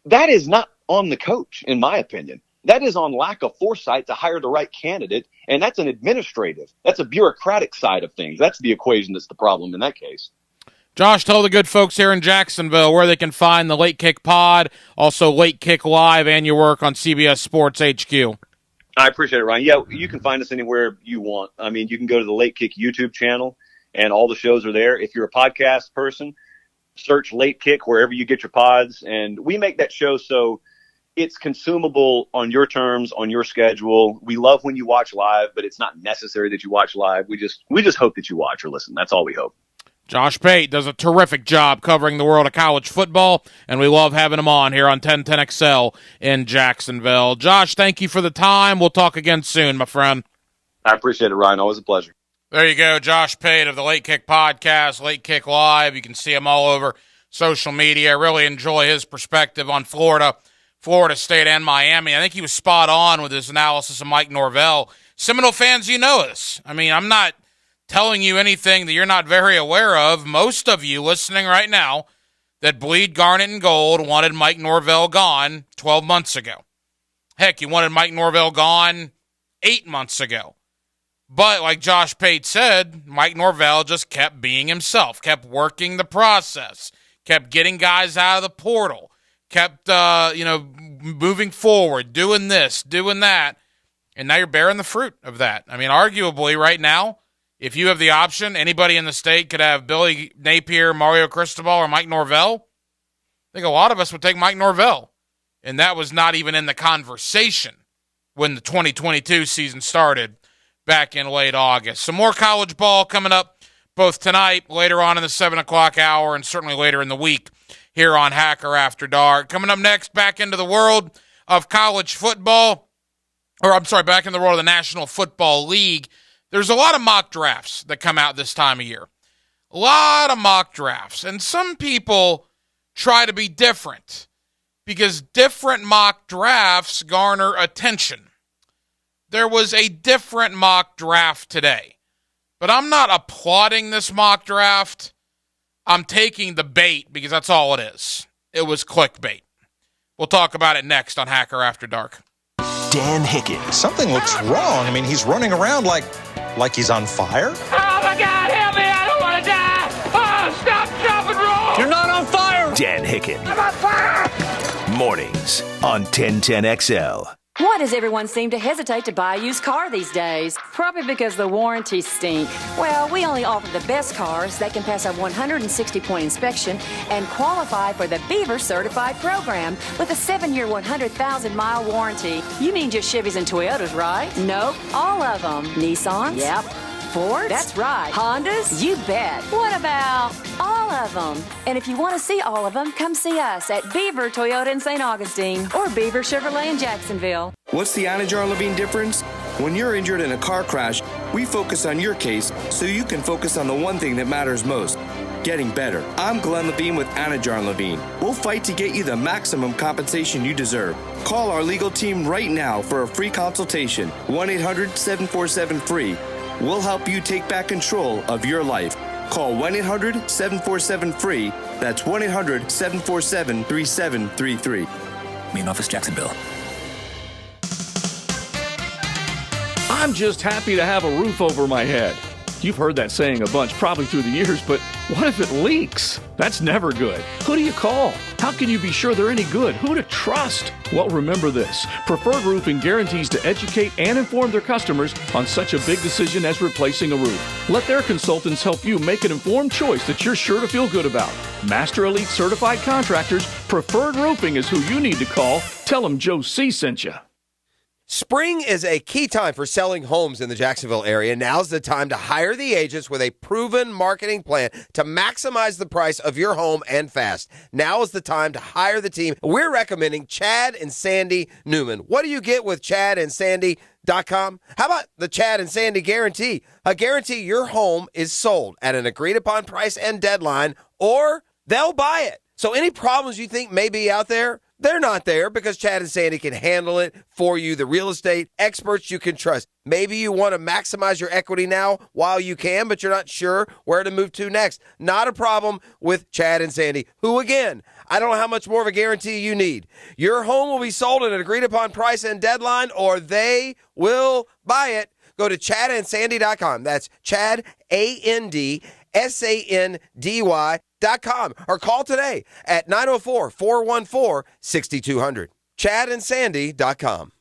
that is not on the coach, in my opinion. That is on lack of foresight to hire the right candidate, and that's an administrative, that's a bureaucratic side of things. That's the equation that's the problem in that case. Josh, tell the good folks here in Jacksonville where they can find the Late Kick Pod, also Late Kick Live, and your work on CBS Sports HQ. I appreciate it, Ryan. Yeah, you can find us anywhere you want. I mean, you can go to the Late Kick YouTube channel, and all the shows are there. If you're a podcast person, search Late Kick wherever you get your pods, and we make that show so it's consumable on your terms, on your schedule. We love when you watch live, but it's not necessary that you watch live. We just hope that you watch or listen. That's all we hope. Josh Pate does a terrific job covering the world of college football, and we love having him on here on 1010XL in Jacksonville. Josh, thank you for the time. We'll talk again soon, my friend. I appreciate it, Ryan. Always a pleasure. There you go, Josh Pate of the Late Kick Podcast, Late Kick Live. You can see him all over social media. I really enjoy his perspective on Florida State, and Miami. I think he was spot on with his analysis of Mike Norvell. Seminole fans, you know this. I mean, I'm not telling you anything that you're not very aware of. Most of you listening right now that bleed garnet and gold wanted Mike Norvell gone 12 months ago. Heck, you wanted Mike Norvell gone 8 months ago. But like Josh Pate said, Mike Norvell just kept being himself, kept working the process, kept getting guys out of the portal, kept moving forward, doing this, doing that, and now you're bearing the fruit of that. I mean, arguably right now, if you have the option, anybody in the state could have Billy Napier, Mario Cristobal, or Mike Norvell. I think a lot of us would take Mike Norvell, and that was not even in the conversation when the 2022 season started back in late August. Some more college ball coming up both tonight, later on in the 7 o'clock hour, and certainly later in the week here on Hacker After Dark. Coming up next, back into the world of college football, back in the world of the National Football League. There's a lot of mock drafts that come out this time of year. A lot of mock drafts. And some people try to be different because different mock drafts garner attention. There was a different mock draft today. But I'm not applauding this mock draft. I'm taking the bait because that's all it is. It was clickbait. We'll talk about it next on Hacker After Dark. Dan Hicken. Something looks wrong. I mean, he's running around like he's on fire. Oh my God, help me! I don't want to die! Oh, stop, drop, and roll! You're not on fire! Dan Hicken. I'm on fire! Mornings on 1010XL. Why does everyone seem to hesitate to buy a used car these days? Probably because the warranties stink. Well, we only offer the best cars that can pass our 160-point inspection and qualify for the Beaver Certified program with a 7-year, 100,000-mile warranty. You mean just Chevys and Toyotas, right? Nope, all of them. Nissans? Yep. Fords? That's right. Hondas? You bet. What about all of them? And if you want to see all of them, come see us at Beaver Toyota in St. Augustine or Beaver Chevrolet in Jacksonville. What's the Anajar Levine difference? When you're injured in a car crash, we focus on your case so you can focus on the one thing that matters most. Getting better. I'm Glenn Levine with Anajar Levine. We'll fight to get you the maximum compensation you deserve. Call our legal team right now for a free consultation. 1-800-747-FREE. We'll help you take back control of your life. Call 1-800-747-FREE. That's 1-800-747-3733. Main office, Jacksonville. I'm just happy to have a roof over my head. You've heard that saying a bunch, probably through the years, but what if it leaks? That's never good. Who do you call? How can you be sure they're any good? Who to trust? Well, remember this. Preferred Roofing guarantees to educate and inform their customers on such a big decision as replacing a roof. Let their consultants help you make an informed choice that you're sure to feel good about. Master Elite Certified Contractors, Preferred Roofing is who you need to call. Tell them Joe C. sent you. Spring is a key time for selling homes in the Jacksonville area. Now's the time to hire the agents with a proven marketing plan to maximize the price of your home and fast. Now is the time to hire the team. We're recommending Chad and Sandy Newman. What do you get with ChadandSandy.com? How about the Chad and Sandy guarantee? A guarantee your home is sold at an agreed upon price and deadline, or they'll buy it. So any problems you think may be out there, they're not there because Chad and Sandy can handle it for you. The real estate experts you can trust. Maybe you want to maximize your equity now while you can, but you're not sure where to move to next. Not a problem with Chad and Sandy, who, again, I don't know how much more of a guarantee you need. Your home will be sold at an agreed upon price and deadline, or they will buy it. Go to ChadandSandy.com. That's Chad, ANDSANDY.com, or call today at 904-414-6200. ChadandSandy.com.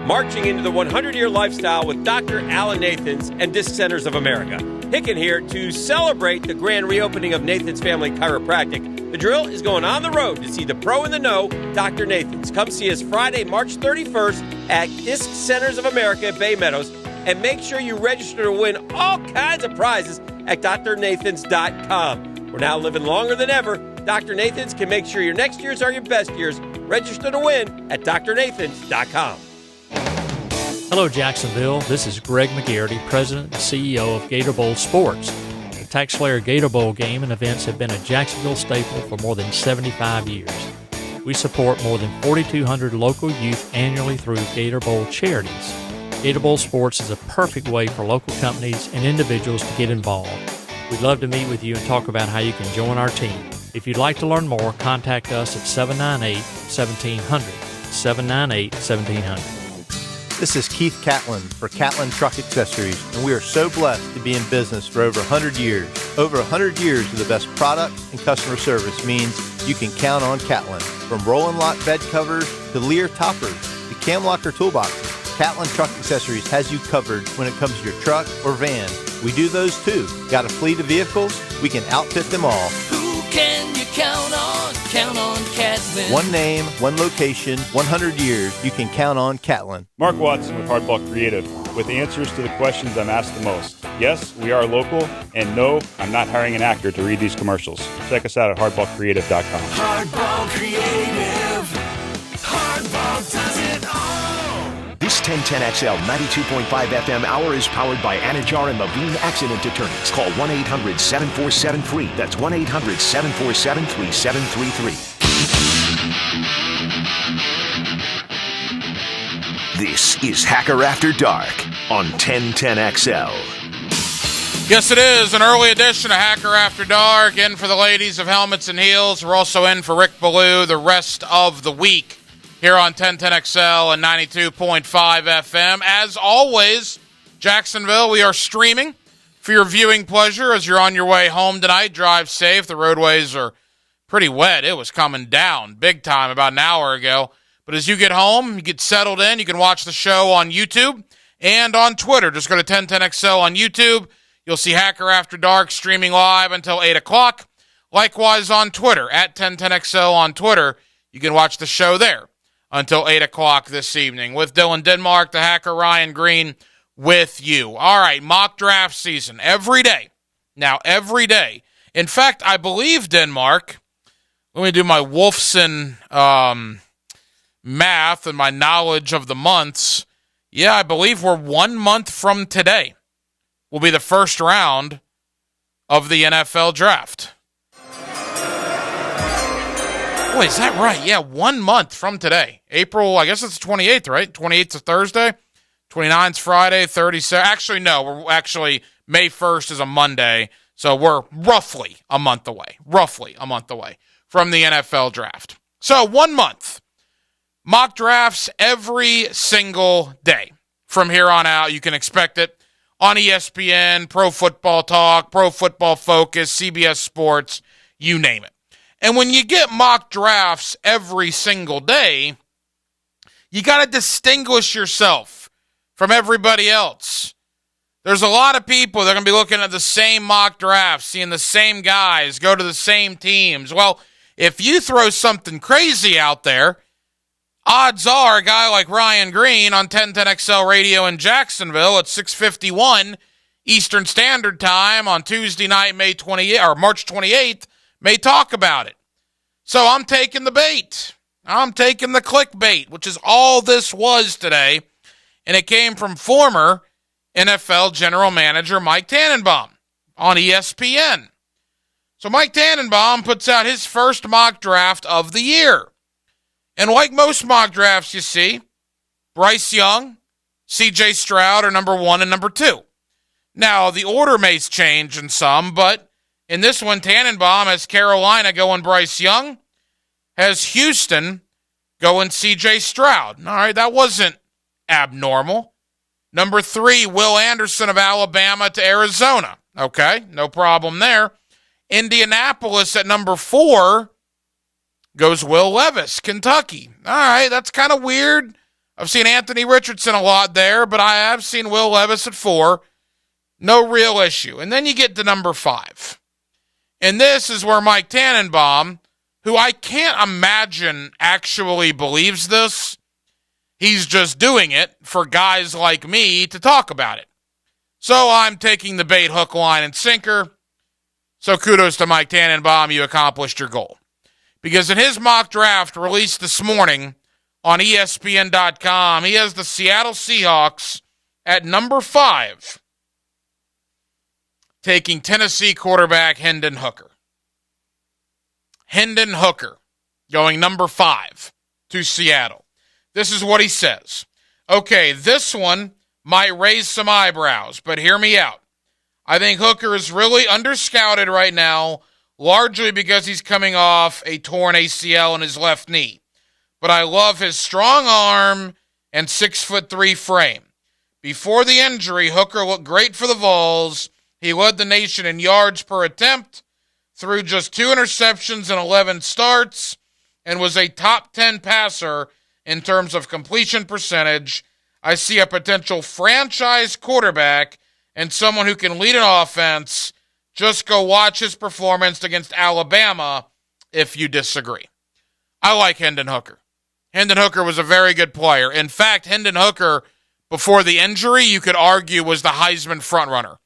Marching into the 100-year lifestyle with Dr. Alan Nathans and Disc Centers of America. Hicken here to celebrate the grand reopening of Nathan's Family Chiropractic. The drill is going on the road to see the pro in the know, Dr. Nathan's. Come see us Friday, March 31st at Disc Centers of America at Bay Meadows. And make sure you register to win all kinds of prizes at drnathans.com. We're now living longer than ever. Dr. Nathan's can make sure your next years are your best years. Register to win at drnathans.com. Hello, Jacksonville. This is Greg McGarity, President and CEO of Gator Bowl Sports. The TaxSlayer Gator Bowl game and events have been a Jacksonville staple for more than 75 years. We support more than 4,200 local youth annually through Gator Bowl charities. Gator Bowl Sports is a perfect way for local companies and individuals to get involved. We'd love to meet with you and talk about how you can join our team. If you'd like to learn more, contact us at 798-1700, 798-1700. This is Keith Catlin for Catlin Truck Accessories, and we are so blessed to be in business for over 100 years. Over 100 years of the best product and customer service means you can count on Catlin. From Roll-and Lock bed covers to Lear toppers to Cam Locker toolboxes, Catlin Truck Accessories has you covered when it comes to your truck or van. We do those too. Got a fleet of vehicles? We can outfit them all. Who can you count on? Count on Catlin. One name, one location, 100 years. You can count on Catlin. Mark Watson with Hardball Creative, with answers to the questions I'm asked the most. Yes, we are local, and no, I'm not hiring an actor to read these commercials. Check us out at hardballcreative.com. Hardball Creative. Hardball does it all. This 1010XL 92.5 FM hour is powered by Anajar and Levine Accident Attorneys. Call 1-800-747-FREE. That's 1-800-747-3733. This is Hacker After Dark on 1010XL. Yes, it is an early edition of Hacker After Dark. In for the ladies of Helmets and Heels. We're also in for Rick Ballou the rest of the week here on 1010XL and 92.5 FM. As always, Jacksonville, we are streaming for your viewing pleasure as you're on your way home tonight. Drive safe. The roadways are pretty wet. It was coming down big time about an hour ago. But as you get home, you get settled in, you can watch the show on YouTube and on Twitter. Just go to 1010XL on YouTube. You'll see Hacker After Dark streaming live until 8 o'clock. Likewise on Twitter, at 1010XL on Twitter. You can watch the show there until 8 o'clock this evening. With Dylan Denmark, the hacker Ryan Green with you. All right, mock draft season every day. Now, every day. In fact, I believe, Denmark, let me do my Wolfson math and my knowledge of the months. Yeah, I believe we're 1 month from today will be the first round of the NFL draft. Wait, is that right? Yeah, 1 month from today. April, I guess it's the 28th, right? 28th is Thursday. 29th is Friday. 30th. Actually, no. We're actually, May 1st is a Monday. So we're roughly a month away. Roughly a month away from the NFL draft. So 1 month. Mock drafts every single day. From here on out, you can expect it on ESPN, Pro Football Talk, Pro Football Focus, CBS Sports, you name it. And when you get mock drafts every single day, you got to distinguish yourself from everybody else. There's a lot of people that are going to be looking at the same mock drafts, seeing the same guys, go to the same teams. Well, if you throw something crazy out there, odds are a guy like Ryan Green on 1010XL Radio in Jacksonville at 6:51 Eastern Standard Time on Tuesday night, March 28th, may talk about it. So I'm taking the bait. I'm taking the clickbait, which is all this was today. And it came from former NFL general manager Mike Tannenbaum on ESPN. So Mike Tannenbaum puts out his first mock draft of the year. And like most mock drafts you see, Bryce Young, C.J. Stroud are number 1 and number 2. Now, the order may change in some, but in this one, Tannenbaum has Carolina going Bryce Young, has Houston going C.J. Stroud. All right, that wasn't abnormal. Number 3, Will Anderson of Alabama to Arizona. Okay, no problem there. Indianapolis at number 4 goes Will Levis, Kentucky. All right, that's kind of weird. I've seen Anthony Richardson a lot there, but I have seen Will Levis at 4. No real issue. And then you get to number 5. And this is where Mike Tannenbaum who I can't imagine actually believes this. He's just doing it for guys like me to talk about it. So I'm taking the bait, hook, line, and sinker. So kudos to Mike Tannenbaum. You accomplished your goal. Because in his mock draft released this morning on ESPN.com, he has the Seattle Seahawks at number 5, taking Tennessee quarterback Hendon Hooker. Hendon Hooker going number 5 to Seattle. This is what he says. Okay, this one might raise some eyebrows, but hear me out. I think Hooker is really underscouted right now, largely because he's coming off a torn ACL in his left knee. But I love his strong arm and 6'3" frame. Before the injury, Hooker looked great for the Vols. He led the nation in yards per attempt, threw just 2 interceptions and 11 starts, and was a top 10 passer in terms of completion percentage. I see a potential franchise quarterback and someone who can lead an offense. Just go watch his performance against Alabama if you disagree. I like Hendon Hooker. Hendon Hooker was a very good player. In fact, Hendon Hooker, before the injury, you could argue was the Heisman frontrunner.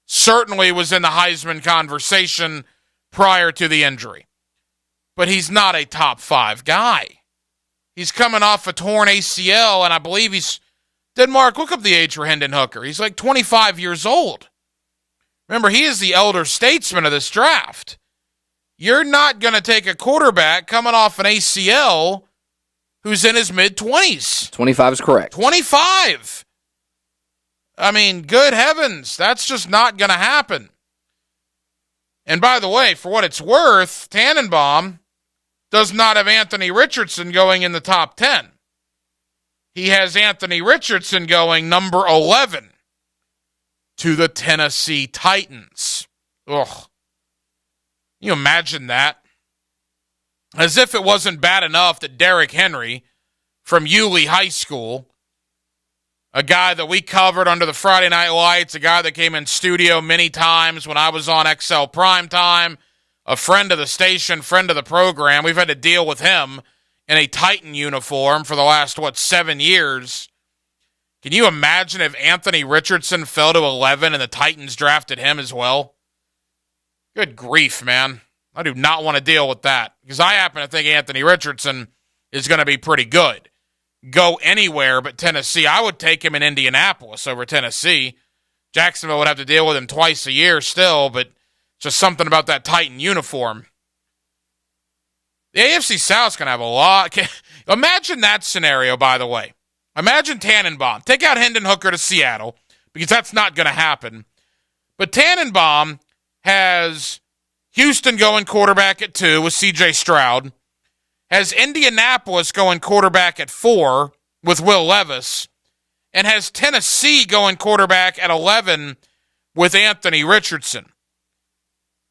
Certainly was in the Heisman conversation prior to the injury. But he's not a top 5 guy. He's coming off a torn ACL, and I believe he's... Denmark, look up the age for Hendon Hooker. He's like 25 years old. Remember, he is the elder statesman of this draft. You're not going to take a quarterback coming off an ACL who's in his mid-20s. 25 is correct. 25! I mean, good heavens, that's just not going to happen. And by the way, for what it's worth, Tannenbaum does not have Anthony Richardson going in the top 10. He has Anthony Richardson going number 11 to the Tennessee Titans. Ugh. Can you imagine that? As if it wasn't bad enough that Derrick Henry from Yulee High School, a guy that we covered under the Friday Night Lights, a guy that came in studio many times when I was on XL Primetime, a friend of the station, friend of the program. We've had to deal with him in a Titan uniform for the last, 7 years. Can you imagine if Anthony Richardson fell to 11 and the Titans drafted him as well? Good grief, man. I do not want to deal with that because I happen to think Anthony Richardson is going to be pretty good. Go anywhere but Tennessee. I would take him in Indianapolis over Tennessee. Jacksonville would have to deal with him twice a year still, but just something about that Titan uniform. The AFC South's going to have a lot. Imagine that scenario, by the way. Imagine Tannenbaum. Take out Hendon Hooker to Seattle, because that's not going to happen. But Tannenbaum has Houston going quarterback at 2 with C.J. Stroud. Has Indianapolis going quarterback at 4 with Will Levis. And has Tennessee going quarterback at 11 with Anthony Richardson.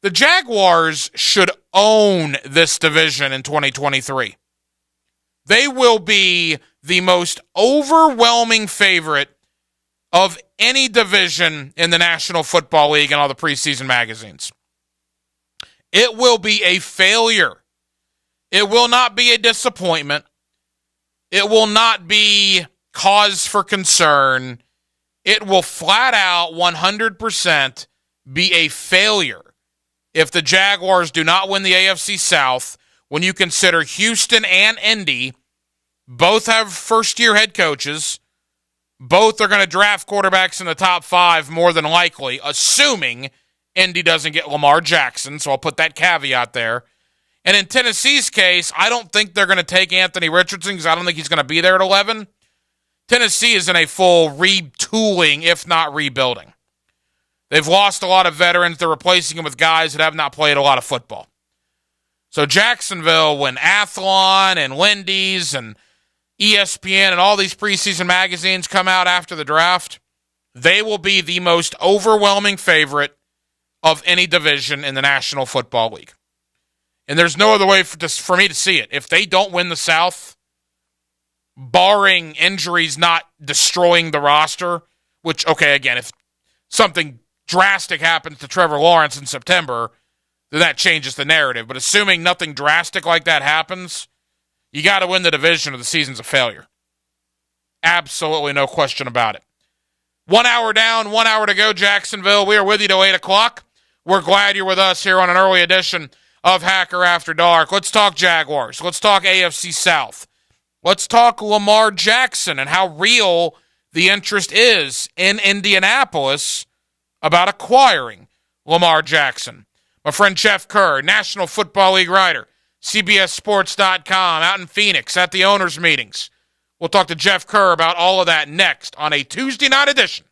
The Jaguars should own this division in 2023. They will be the most overwhelming favorite of any division in the National Football League and all the preseason magazines. It will be a failure. It will not be a disappointment. It will not be cause for concern. It will flat out 100% be a failure if the Jaguars do not win the AFC South, when you consider Houston and Indy both have first-year head coaches, both are going to draft quarterbacks in the top 5 more than likely, assuming Indy doesn't get Lamar Jackson, so I'll put that caveat there. And in Tennessee's case, I don't think they're going to take Anthony Richardson because I don't think he's going to be there at 11. Tennessee is in a full retooling, if not rebuilding. They've lost a lot of veterans. They're replacing them with guys that have not played a lot of football. So Jacksonville, when Athlon and Lindy's and ESPN and all these preseason magazines come out after the draft, they will be the most overwhelming favorite of any division in the National Football League. And there's no other way for me to see it. If they don't win the South, barring injuries not destroying the roster, which, okay, again, if something drastic happens to Trevor Lawrence in September, then that changes the narrative. But assuming nothing drastic like that happens, you got to win the division or the season's a failure. Absolutely no question about it. 1 hour down, 1 hour to go, Jacksonville. We are with you till 8 o'clock. We're glad you're with us here on an early edition of Hacker After Dark. Let's talk Jaguars. Let's talk AFC South. Let's talk Lamar Jackson and how real the interest is in Indianapolis about acquiring Lamar Jackson. My friend Jeff Kerr, National Football League writer, CBSSports.com, out in Phoenix at the owners' meetings. We'll talk to Jeff Kerr about all of that next on a Tuesday night edition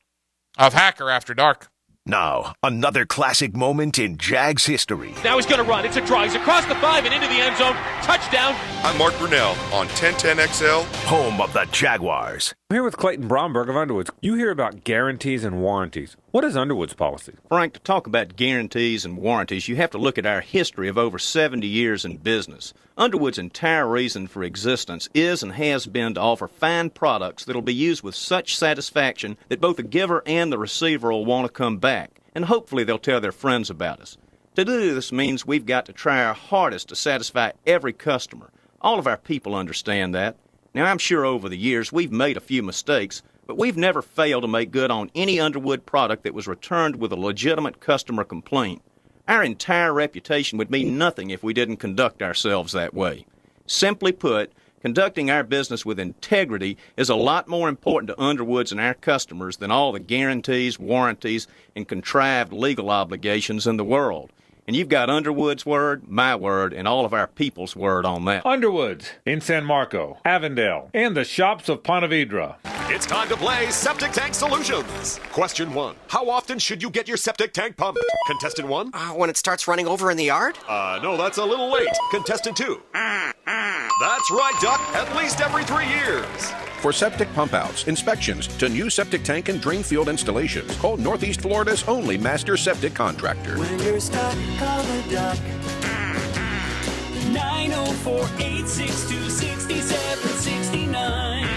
of Hacker After Dark. Now, another classic moment in Jags history. Now he's going to run. It's a draw. He's across the 5 and into the end zone. Touchdown. I'm Mark Brunell on 1010XL. Home of the Jaguars. I'm here with Clayton Bromberg of Underwoods. You hear about guarantees and warranties. What is Underwood's policy? Frank, to talk about guarantees and warranties, you have to look at our history of over 70 years in business. Underwood's entire reason for existence is and has been to offer fine products that'll be used with such satisfaction that both the giver and the receiver will want to come back, and hopefully they'll tell their friends about us. To do this means we've got to try our hardest to satisfy every customer. All of our people understand that. Now, I'm sure over the years we've made a few mistakes, but we've never failed to make good on any Underwood product that was returned with a legitimate customer complaint. Our entire reputation would mean nothing if we didn't conduct ourselves that way. Simply put, conducting our business with integrity is a lot more important to Underwoods and our customers than all the guarantees, warranties, and contrived legal obligations in the world. And you've got Underwood's word, my word, and all of our people's word on that. Underwood's in San Marco, Avondale, and the shops of Ponte Vedra. It's time to play Septic Tank Solutions. Question 1. How often should you get your septic tank pumped? Contestant 1? When it starts running over in the yard? No, that's a little late. Contestant 2? That's right, Duck. At least every 3 years. For septic pump outs, inspections, to new septic tank and drain field installations, call Northeast Florida's only master septic contractor. When you're stuck, call the Duck. 904-862-6769.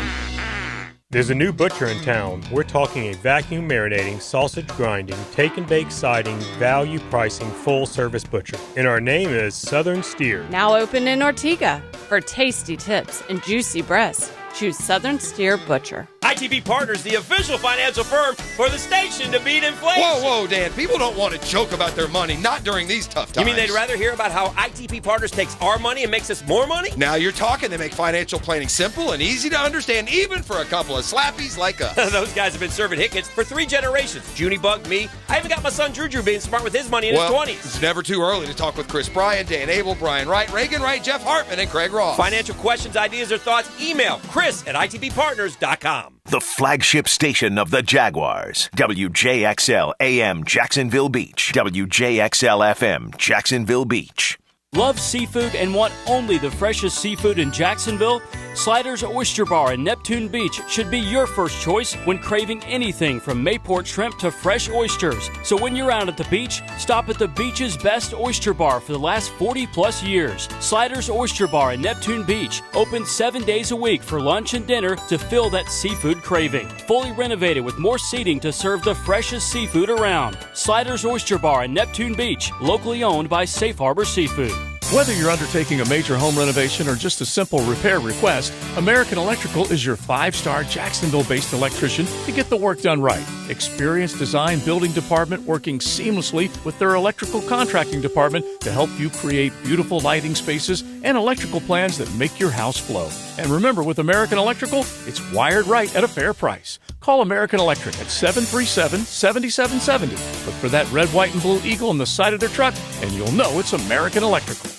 There's a new butcher in town. We're talking a vacuum marinating, sausage grinding, take and bake siding, value pricing, full service butcher. And our name is Southern Steer. Now open in Ortega. For tasty tips and juicy breasts, choose Southern Steer Butcher. ITB Partners, the official financial firm for the station to beat inflation. Whoa, Dan. People don't want to joke about their money, not during these tough times. You mean they'd rather hear about how ITB Partners takes our money and makes us more money? Now you're talking. They make financial planning simple and easy to understand, even for a couple of slappies like us. Those guys have been serving Hickett's for 3 generations. Junie Bug, me. I even got my son Juju being smart with his money in his 20s. It's never too early to talk with Chris Bryan, Dan Abel, Brian Wright, Reagan Wright, Jeff Hartman, and Craig Ross. Financial questions, ideas, or thoughts, email chris@itbpartners.com. The flagship station of the Jaguars. WJXL AM Jacksonville Beach. WJXL FM Jacksonville Beach. Love seafood and want only the freshest seafood in Jacksonville? Sliders Oyster Bar in Neptune Beach should be your first choice when craving anything from Mayport shrimp to fresh oysters. So when you're out at the beach, stop at the beach's best oyster bar for the last 40-plus years. Sliders Oyster Bar in Neptune Beach, open 7 days a week for lunch and dinner to fill that seafood craving. Fully renovated with more seating to serve the freshest seafood around. Sliders Oyster Bar in Neptune Beach, locally owned by Safe Harbor Seafood. Whether you're undertaking a major home renovation or just a simple repair request, American Electrical is your 5-star Jacksonville-based electrician to get the work done right. Experienced design building department working seamlessly with their electrical contracting department to help you create beautiful lighting spaces and electrical plans that make your house flow. And remember, with American Electrical, it's wired right at a fair price. Call American Electric at 737-7770. Look for that red, white, and blue eagle on the side of their truck, and you'll know it's American Electrical.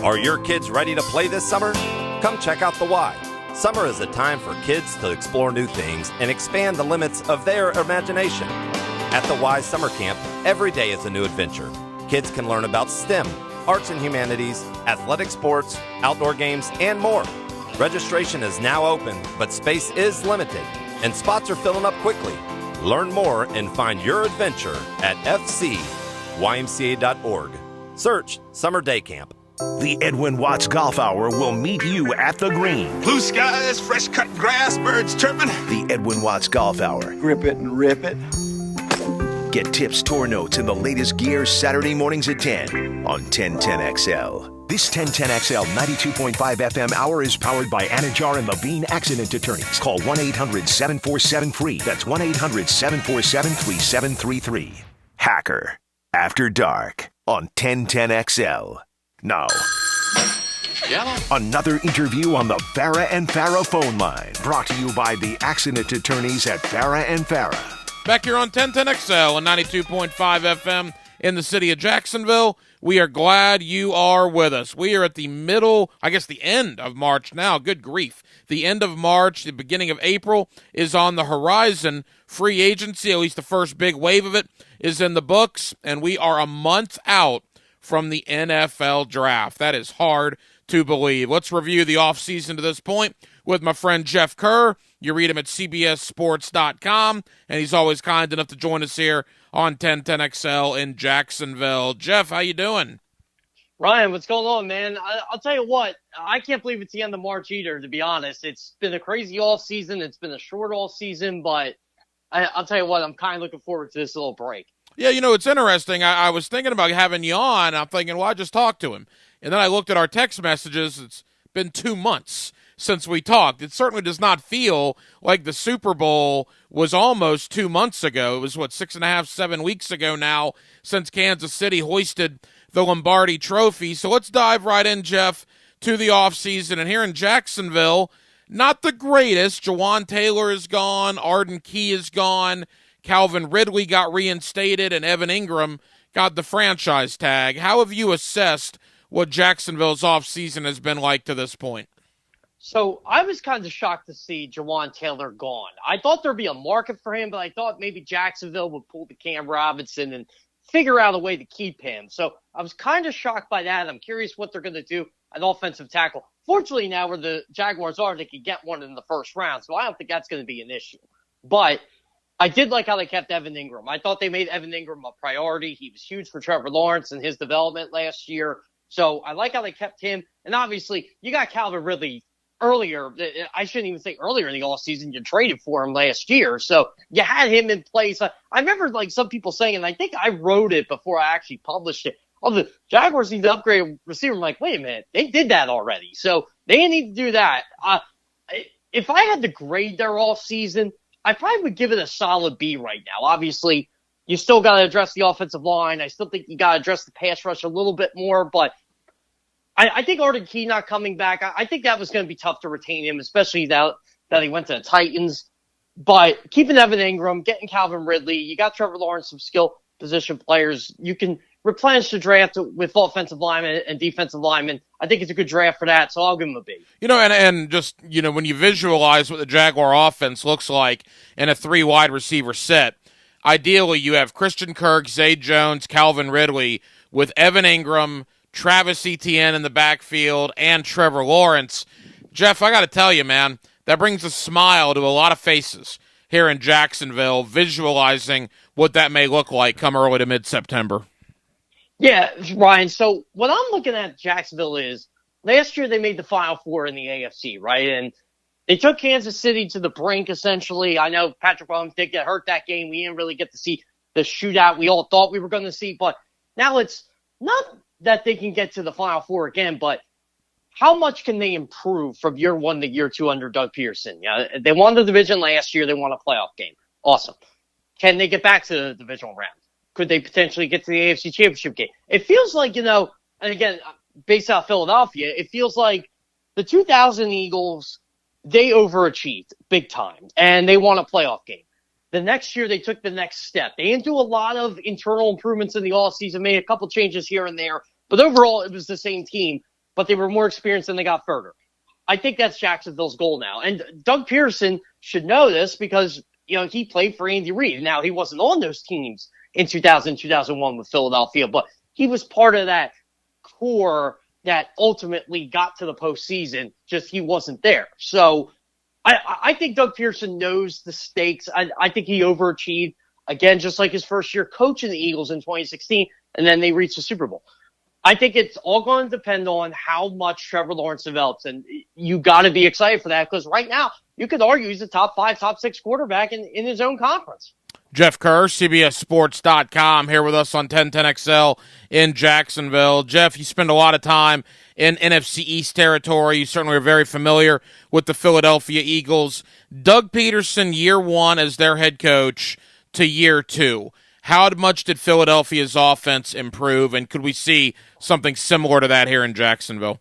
Are your kids ready to play this summer? Come check out the Y. Summer is a time for kids to explore new things and expand the limits of their imagination. At the Y Summer Camp, every day is a new adventure. Kids can learn about STEM, arts and humanities, athletic sports, outdoor games, and more. Registration is now open, but space is limited, and spots are filling up quickly. Learn more and find your adventure at fcymca.org. Search Summer Day Camp. The Edwin Watts Golf Hour will meet you at the green. Blue skies, fresh cut grass, birds chirping. The Edwin Watts Golf Hour. Grip it and rip it. Get tips, tour notes, and the latest gear Saturday mornings at 10 on 1010XL. This 1010XL 92.5 FM hour is powered by Anajar and Levine Accident Attorneys. Call 1-800-747-FREE. That's 1-800-747-3733. Hacker After Dark on 1010XL. Now, another interview on the Farah and Farah phone line. Brought to you by the Accident Attorneys at Farah and Farah. Back here on 1010XL and 92.5 FM in the city of Jacksonville. We are glad you are with us. We are at the middle, I guess the end of March now. Good grief. The end of March, the beginning of April is on the horizon. Free agency, at least the first big wave of it, is in the books, and we are a month out from the NFL draft. That is hard to believe. Let's review the offseason to this point with my friend Jeff Kerr. You read him at cbssports.com, and he's always kind enough to join us here on 1010XL in Jacksonville. Jeff, how you doing? Ryan, what's going on, man? I'll tell you what, I can't believe it's the end of March either, to be honest. It's been a crazy offseason. It's been a short offseason, but I'll tell you what, I'm kind of looking forward to this little break. Yeah, you know, it's interesting. I was thinking about having you on. I'm thinking, well, I just talked to him. And then I looked at our text messages. It's been 2 months since we talked. It certainly does not feel like the Super Bowl was almost 2 months ago. It was, 6.5, 7 weeks ago now since Kansas City hoisted the Lombardi Trophy. So let's dive right in, Jeff, to the offseason. And here in Jacksonville, not the greatest. Jawan Taylor is gone. Arden Key is gone. Calvin Ridley got reinstated, and Evan Ingram got the franchise tag. How have you assessed what Jacksonville's offseason has been like to this point? So I was kind of shocked to see Jawan Taylor gone. I thought there'd be a market for him, but I thought maybe Jacksonville would pull the Cam Robinson and figure out a way to keep him. So I was kind of shocked by that. I'm curious what they're going to do at offensive tackle. Fortunately, now where the Jaguars are, they could get one in the first round, so I don't think that's going to be an issue. But I did like how they kept Evan Ingram. I thought they made Evan Ingram a priority. He was huge for Trevor Lawrence and his development last year. So I like how they kept him. And obviously, you got Calvin Ridley earlier. I shouldn't even say earlier in the offseason. You traded for him last year. So you had him in place. I remember some people saying, and I think I wrote it before I actually published it, the Jaguars need to upgrade a receiver. I'm like, wait a minute. They did that already. So they need to do that. If I had to grade their offseason, I probably would give it a solid B right now. Obviously, you still got to address the offensive line. I still think you got to address the pass rush a little bit more, but I think Arden Key not coming back, I think that was going to be tough to retain him, especially that he went to the Titans. But keeping Evan Ingram, getting Calvin Ridley, you got Trevor Lawrence, some skill position players. You can replenish the draft with offensive linemen and defensive linemen. I think it's a good draft for that, so I'll give him a B. You know, and just, you know, when you visualize what the Jaguar offense looks like in a 3 wide receiver set, ideally you have Christian Kirk, Zay Jones, Calvin Ridley with Evan Ingram, Travis Etienne in the backfield, and Trevor Lawrence. Jeff, I got to tell you, man, that brings a smile to a lot of faces here in Jacksonville, visualizing what that may look like come early to mid-September. Yeah, Ryan, so what I'm looking at Jacksonville is, last year they made the Final Four in the AFC, right? And they took Kansas City to the brink, essentially. I know Patrick Mahomes did get hurt that game. We didn't really get to see the shootout we all thought we were going to see, but now it's not that they can get to the Final Four again, but how much can they improve from year 1 to year 2 under Doug Pearson? Yeah, they won the division last year. They won a playoff game. Awesome. Can they get back to the divisional round? Could they potentially get to the AFC Championship game? It feels like, and again, based out of Philadelphia, it feels like the 2000 Eagles, they overachieved big time, and they won a playoff game. The next year, they took the next step. They didn't do a lot of internal improvements in the offseason, made a couple changes here and there, but overall, it was the same team, but they were more experienced and they got further. I think that's Jacksonville's goal now. And Doug Pearson should know this because, he played for Andy Reid. Now, he wasn't on those teams in 2000, 2001 with Philadelphia, but he was part of that core that ultimately got to the postseason, just he wasn't there. So I think Doug Pearson knows the stakes. I think he overachieved, again, just like his first year coaching the Eagles in 2016, and then they reached the Super Bowl. I think it's all going to depend on how much Trevor Lawrence develops, and you got to be excited for that because right now you could argue he's a top 5, top 6 quarterback in his own conference. Jeff Kerr, CBSSports.com, here with us on 1010XL in Jacksonville. Jeff, you spend a lot of time in NFC East territory. You certainly are very familiar with the Philadelphia Eagles. Doug Peterson, year one as their head coach to year two. How much did Philadelphia's offense improve, and could we see something similar to that here in Jacksonville?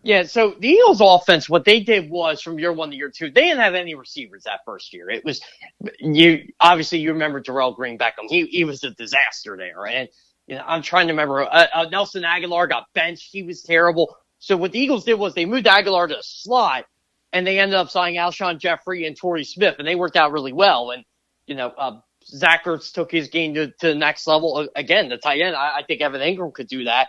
Yeah, so the Eagles' offense, what they did was from year one to year two, they didn't have any receivers that first year. It was you remember Darrell Green Beckham. He was a disaster there, and I'm trying to remember. Nelson Aguilar got benched. He was terrible. So what the Eagles did was they moved Aguilar to a slot, and they ended up signing Alshon Jeffrey and Torrey Smith, and they worked out really well. And Zach Ertz took his game to the next level. Again, the tight end, I think Evan Ingram could do that.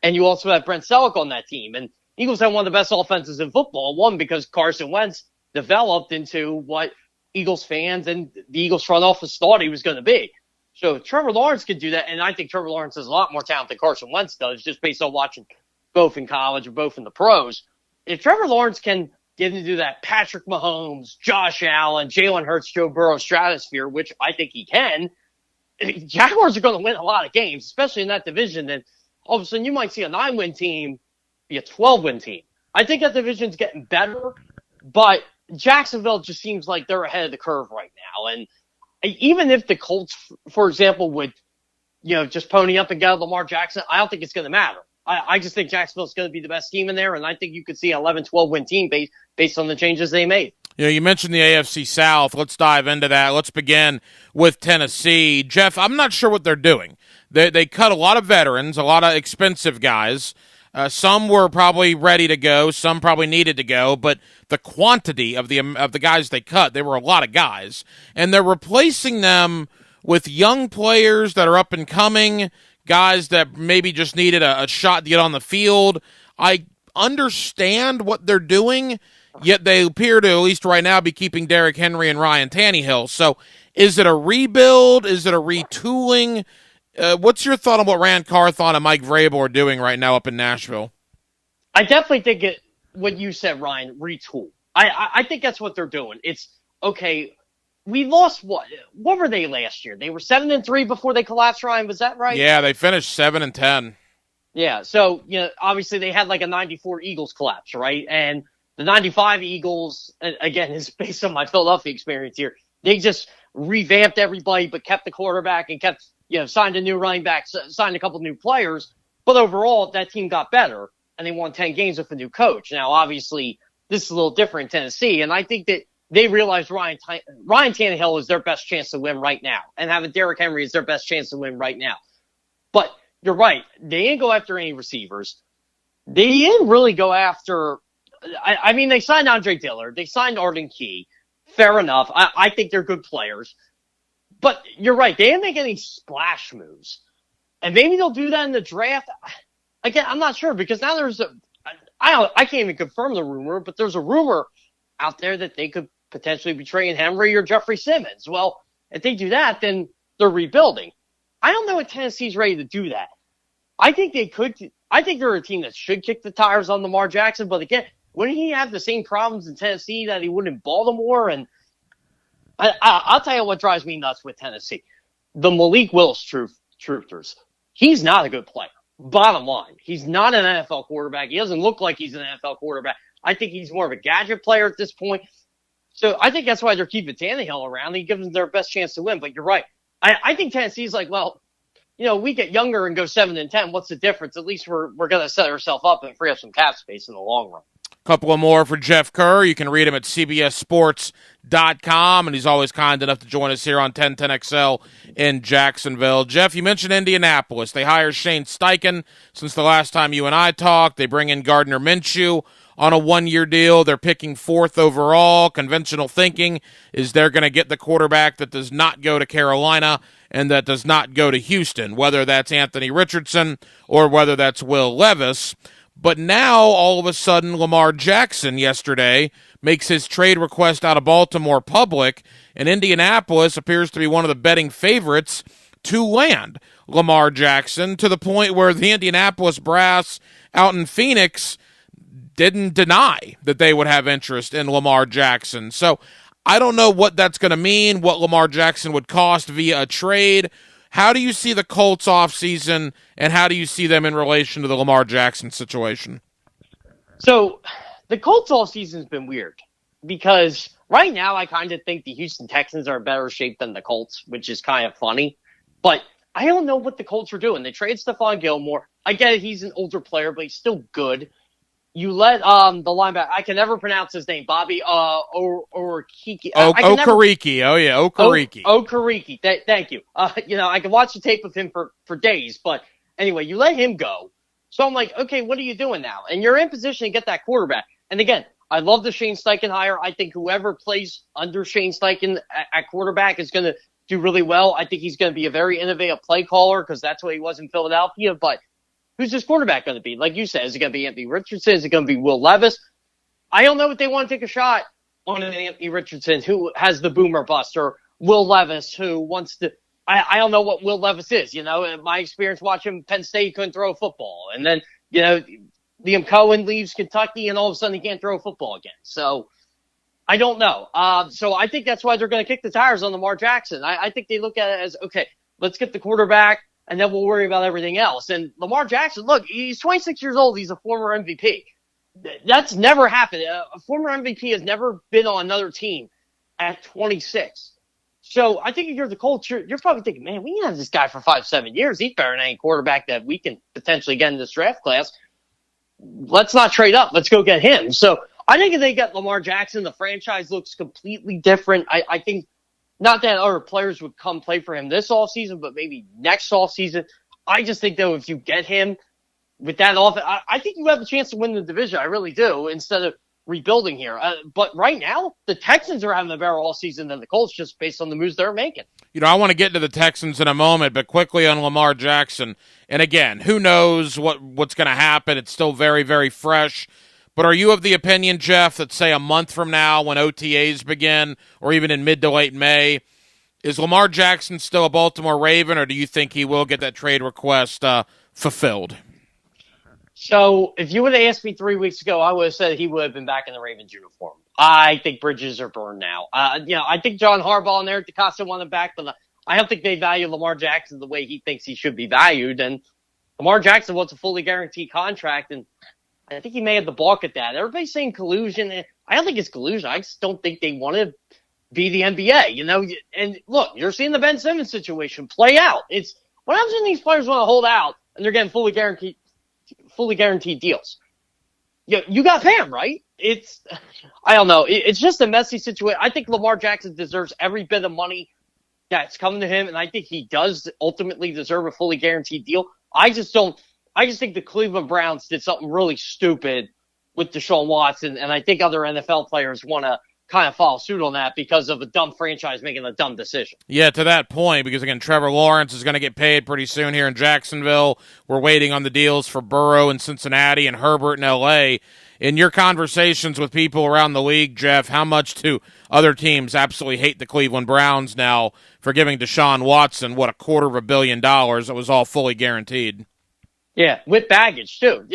And you also have Brent Selleck on that team. And Eagles have one of the best offenses in football. One, because Carson Wentz developed into what Eagles fans and the Eagles front office thought he was going to be. So Trevor Lawrence could do that. And I think Trevor Lawrence has a lot more talent than Carson Wentz does, just based on watching both in college or both in the pros. If Trevor Lawrence can get into that Patrick Mahomes, Josh Allen, Jalen Hurts, Joe Burrow stratosphere, which I think he can, Jaguars are going to win a lot of games, especially in that division. And all of a sudden you might see a 9-win team be a 12-win team. I think that division's getting better, but Jacksonville just seems like they're ahead of the curve right now. And even if the Colts, for example, would, just pony up and get Lamar Jackson, I don't think it's going to matter. I just think Jacksonville's going to be the best team in there, and I think you could see an 11, 12-win team based on the changes they made. You mentioned the AFC South. Let's dive into that. Let's begin with Tennessee. Jeff, I'm not sure what they're doing. They cut a lot of veterans, a lot of expensive guys. Some were probably ready to go, some probably needed to go, but the quantity of the guys they cut, they were a lot of guys, and they're replacing them with young players that are up and coming, guys that maybe just needed a shot to get on the field. I understand what they're doing, yet they appear to, at least right now, be keeping Derrick Henry and Ryan Tannehill. So is it a rebuild? Is it a retooling? What's your thought on what Rand Carthon and Mike Vrabel are doing right now up in Nashville? I definitely think what you said, Ryan, retool. I think that's what they're doing. It's, okay, we lost what were they last year? They were 7-3 before they collapsed, Ryan. Was that right? Yeah, they finished 7-10. Yeah, so, obviously they had like a 94 Eagles collapse, right? And the 95 Eagles, again, is based on my Philadelphia experience here. They just revamped everybody, but kept the quarterback and kept, signed a new running back, signed a couple new players. But overall, that team got better, and they won 10 games with a new coach. Now, obviously, this is a little different in Tennessee, and I think that they realize Ryan Tannehill is their best chance to win right now, and having Derrick Henry is their best chance to win right now. But you're right. They didn't go after any receivers. They didn't really go after I mean, they signed Andre Dillard. They signed Arden Key. Fair enough. I think they're good players. But you're right. They didn't make any splash moves. And maybe they'll do that in the draft. Again, I'm not sure, because now I can't even confirm the rumor, but there's a rumor out there that they could potentially be trading Henry or Jeffrey Simmons. Well, if they do that, then they're rebuilding. I don't know if Tennessee's ready to do that. I think they could. I think they're a team that should kick the tires on Lamar Jackson. But again, wouldn't he have the same problems in Tennessee that he would in Baltimore? And I'll tell you what drives me nuts with Tennessee. The Malik Willis truthers. He's not a good player. Bottom line. He's not an NFL quarterback. He doesn't look like he's an NFL quarterback. I think he's more of a gadget player at this point. So I think that's why they're keeping Tannehill around. He gives them their best chance to win. But you're right. I think Tennessee's like, well, we get younger and go 7-10. What's the difference? At least we're going to set ourselves up and free up some cap space in the long run. Couple of more for Jeff Kerr. You can read him at CBSSports.com, and he's always kind enough to join us here on 1010XL in Jacksonville. Jeff, you mentioned Indianapolis. They hire Shane Steichen since the last time you and I talked. They bring in Gardner Minshew on a one-year deal. They're picking 4th overall. Conventional thinking is they're going to get the quarterback that does not go to Carolina and that does not go to Houston, whether that's Anthony Richardson or whether that's Will Levis. But now, all of a sudden, Lamar Jackson yesterday makes his trade request out of Baltimore public, and Indianapolis appears to be one of the betting favorites to land Lamar Jackson, to the point where the Indianapolis brass out in Phoenix didn't deny that they would have interest in Lamar Jackson. So I don't know what that's going to mean, what Lamar Jackson would cost via a trade. How do you see the Colts offseason, and how do you see them in relation to the Lamar Jackson situation? So the Colts offseason has been weird because right now I kind of think the Houston Texans are in better shape than the Colts, which is kind of funny. But I don't know what the Colts are doing. They trade Stephon Gilmore. I get it, he's an older player, but he's still good. You let the linebacker, I can never pronounce his name, Bobby Okereke. Okereke. Oh, yeah, Okereke. Okereke. Thank you. I can watch the tape of him for days, but anyway, you let him go. So I'm like, okay, what are you doing now? And you're in position to get that quarterback. And again, I love the Shane Steichen hire. I think whoever plays under Shane Steichen at quarterback is going to do really well. I think he's going to be a very innovative play caller because that's what he was in Philadelphia. But who's this quarterback going to be? Like you said, is it going to be Anthony Richardson? Is it going to be Will Levis? I don't know if they want to take a shot on an Anthony Richardson who has the boomer bust, or Will Levis who wants to. I don't know what Will Levis is. In my experience watching Penn State, he couldn't throw a football. And then, Liam Cohen leaves Kentucky and all of a sudden he can't throw a football again. So I don't know. So I think that's why they're going to kick the tires on Lamar Jackson. I think they look at it as, okay, let's get the quarterback and then we'll worry about everything else. And Lamar Jackson, look, he's 26 years old. He's a former MVP. That's never happened. A former MVP has never been on another team at 26. So I think if you're the Colts, you're probably thinking, man, we can have this guy for 5-7 years. He's better than any quarterback that we can potentially get in this draft class. Let's not trade up. Let's go get him. So I think if they get Lamar Jackson, the franchise looks completely different. I think not that other players would come play for him this offseason, but maybe next offseason. I just think, though, if you get him with that offense, I think you have a chance to win the division. I really do, instead of rebuilding here. But right now, the Texans are having a better all season than the Colts just based on the moves they're making. I want to get to the Texans in a moment, but quickly on Lamar Jackson. And again, who knows what's going to happen? It's still very, very fresh. But are you of the opinion, Jeff, that say a month from now when OTAs begin, or even in mid to late May, is Lamar Jackson still a Baltimore Raven, or do you think he will get that trade request fulfilled? So if you would have asked me 3 weeks ago, I would have said he would have been back in the Ravens uniform. I think bridges are burned now. I think John Harbaugh and Eric DeCosta want him back, but I don't think they value Lamar Jackson the way he thinks he should be valued. And Lamar Jackson wants a fully guaranteed contract, and I think he may have the balk at that. Everybody's saying collusion. I don't think it's collusion. I just don't think they want to be the NBA, And look, you're seeing the Ben Simmons situation play out. It's what happens when these players want to hold out and they're getting fully guaranteed deals. You got Pam, right? I don't know. It's just a messy situation. I think Lamar Jackson deserves every bit of money that's coming to him, and I think he does ultimately deserve a fully guaranteed deal. I just think the Cleveland Browns did something really stupid with Deshaun Watson, and I think other NFL players want to kind of follow suit on that because of a dumb franchise making a dumb decision. Yeah, to that point, because, again, Trevor Lawrence is going to get paid pretty soon here in Jacksonville. We're waiting on the deals for Burrow in Cincinnati and Herbert in L.A. In your conversations with people around the league, Jeff, how much do other teams absolutely hate the Cleveland Browns now for giving Deshaun Watson, $250 million that was all fully guaranteed? Yeah, with baggage, too.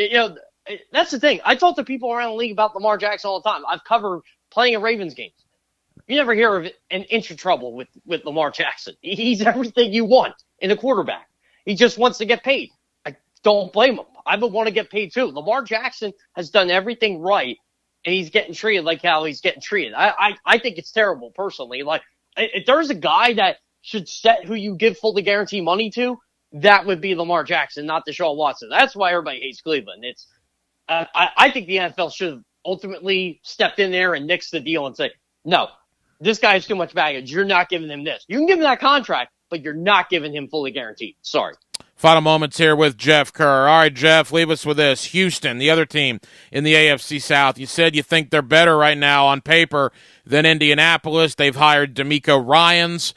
That's the thing. I talk to people around the league about Lamar Jackson all the time. I've covered plenty of Ravens games. You never hear of an inch of trouble with Lamar Jackson. He's everything you want in a quarterback. He just wants to get paid. I don't blame him. I would want to get paid too. Lamar Jackson has done everything right, and he's getting treated like how he's getting treated. I think it's terrible, personally. Like, if there's a guy that should set who you give fully guaranteed money to, that would be Lamar Jackson, not Deshaun Watson. That's why everybody hates Cleveland. I think the NFL should have ultimately stepped in there and nixed the deal and say, no, this guy has too much baggage. You're not giving him this. You can give him that contract, but you're not giving him fully guaranteed. Sorry. Final moments here with Jeff Kerr. All right, Jeff, leave us with this. Houston, the other team in the AFC South. You said you think they're better right now on paper than Indianapolis. They've hired DeMeco Ryans.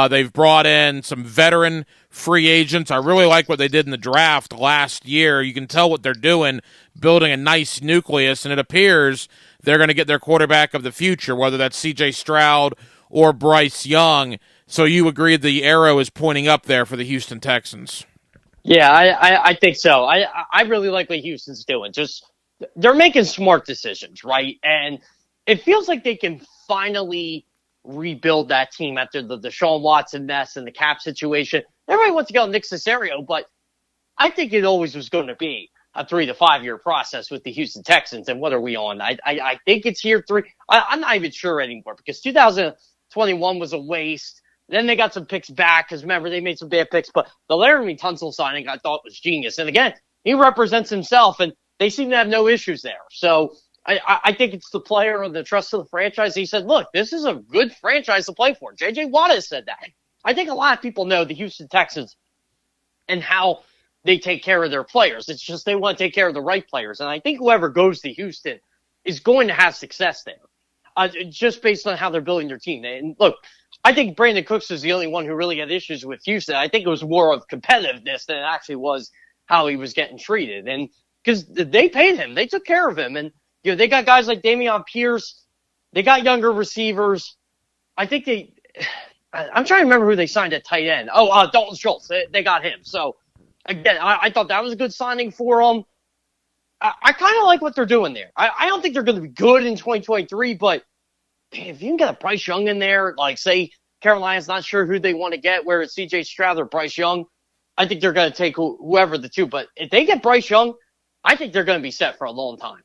They've brought in some veteran free agents. I really like what they did in the draft last year. You can tell what they're doing, building a nice nucleus, and it appears they're going to get their quarterback of the future, whether that's C.J. Stroud or Bryce Young. So you agree the arrow is pointing up there for the Houston Texans? Yeah, I think so. I really like what Houston's doing. Just they're making smart decisions, right? And it feels like they can finally rebuild that team after the Deshaun Watson mess and the cap situation. Everybody wants to go Nick Caserio, but I think it always was going to be a 3 to 5 year process with the Houston Texans. And what are we on? I think it's year 3. I'm not even sure anymore because 2021 was a waste. Then they got some picks back because remember they made some bad picks. But the Laramie Tunsil signing I thought was genius. And again, he represents himself, and they seem to have no issues there. So I think it's the player and the trust of the franchise. He said, look, this is a good franchise to play for. J.J. Watt has said that. I think a lot of people know the Houston Texans and how they take care of their players. It's just they want to take care of the right players. And I think whoever goes to Houston is going to have success there, just based on how they're building their team. And look, I think Brandon Cooks is the only one who really had issues with Houston. I think it was more of competitiveness than it actually was how he was getting treated. And because they paid him, they took care of him. And they got guys like Dameon Pierce. They got younger receivers. I think I'm trying to remember who they signed at tight end. Dalton Schultz. They got him. So, again, I thought that was a good signing for them. I kind of like what they're doing there. I don't think they're going to be good in 2023, but if you can get a Bryce Young in there, like, say, Carolina's not sure who they want to get, where it's C.J. Stroud or Bryce Young, I think they're going to take whoever the two. But if they get Bryce Young, I think they're going to be set for a long time.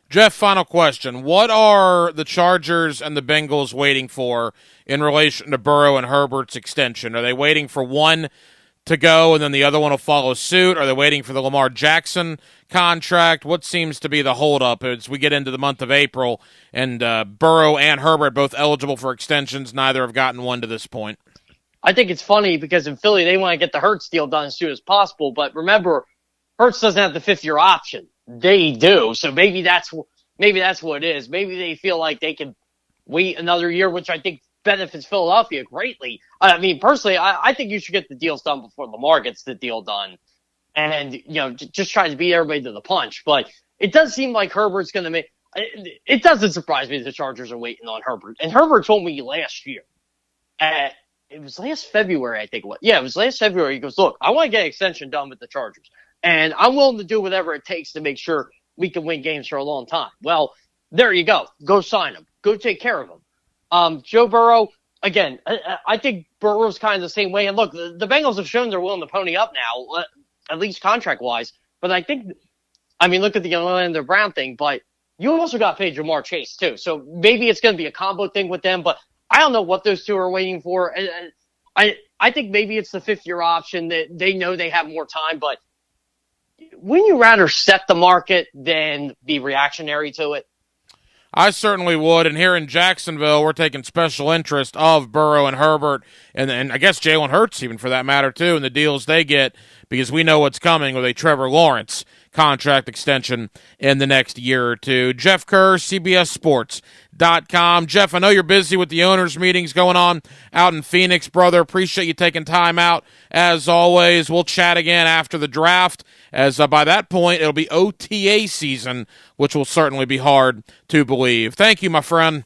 Jeff, final question. What are the Chargers and the Bengals waiting for in relation to Burrow and Herbert's extension? Are they waiting for one to go and then the other one will follow suit? Are they waiting for the Lamar Jackson contract? What seems to be the holdup as we get into the month of April and Burrow and Herbert both eligible for extensions? Neither have gotten one to this point. I think it's funny because in Philly, they want to get the Hurts deal done as soon as possible. But remember, Hurts doesn't have the 5th-year option. They do. So maybe that's what it is. Maybe they feel like they can wait another year, which I think benefits Philadelphia greatly. I mean, personally, I think you should get the deals done before Lamar gets the deal done. And, just try to beat everybody to the punch. But it does seem like Herbert's going to make – it doesn't surprise me that the Chargers are waiting on Herbert. And Herbert told me last year it was last February, I think it was. Yeah, it was last February. He goes, look, I want to get an extension done with the Chargers. And I'm willing to do whatever it takes to make sure we can win games for a long time. Well, there you go. Go sign him. Go take care of him. Joe Burrow, again, I think Burrow's kind of the same way. And look, the Bengals have shown they're willing to pony up now, at least contract-wise. But I think, look at the Orlando Brown thing, but you also got paid Jamar Chase, too. So maybe it's going to be a combo thing with them, but I don't know what those two are waiting for. I think maybe it's the 5th-year option that they know they have more time, but wouldn't you rather set the market than be reactionary to it? I certainly would, and here in Jacksonville, we're taking special interest of Burrow and Herbert, and I guess Jalen Hurts even for that matter, too, and the deals they get, because we know what's coming with a Trevor Lawrence contract extension in the next year or two. Jeff Kerr, CBSSports.com. Jeff, I know you're busy with the owners' meetings going on out in Phoenix, brother. Appreciate you taking time out. As always, we'll chat again after the draft, as by that point, it'll be OTA season, which will certainly be hard to believe. Thank you, my friend.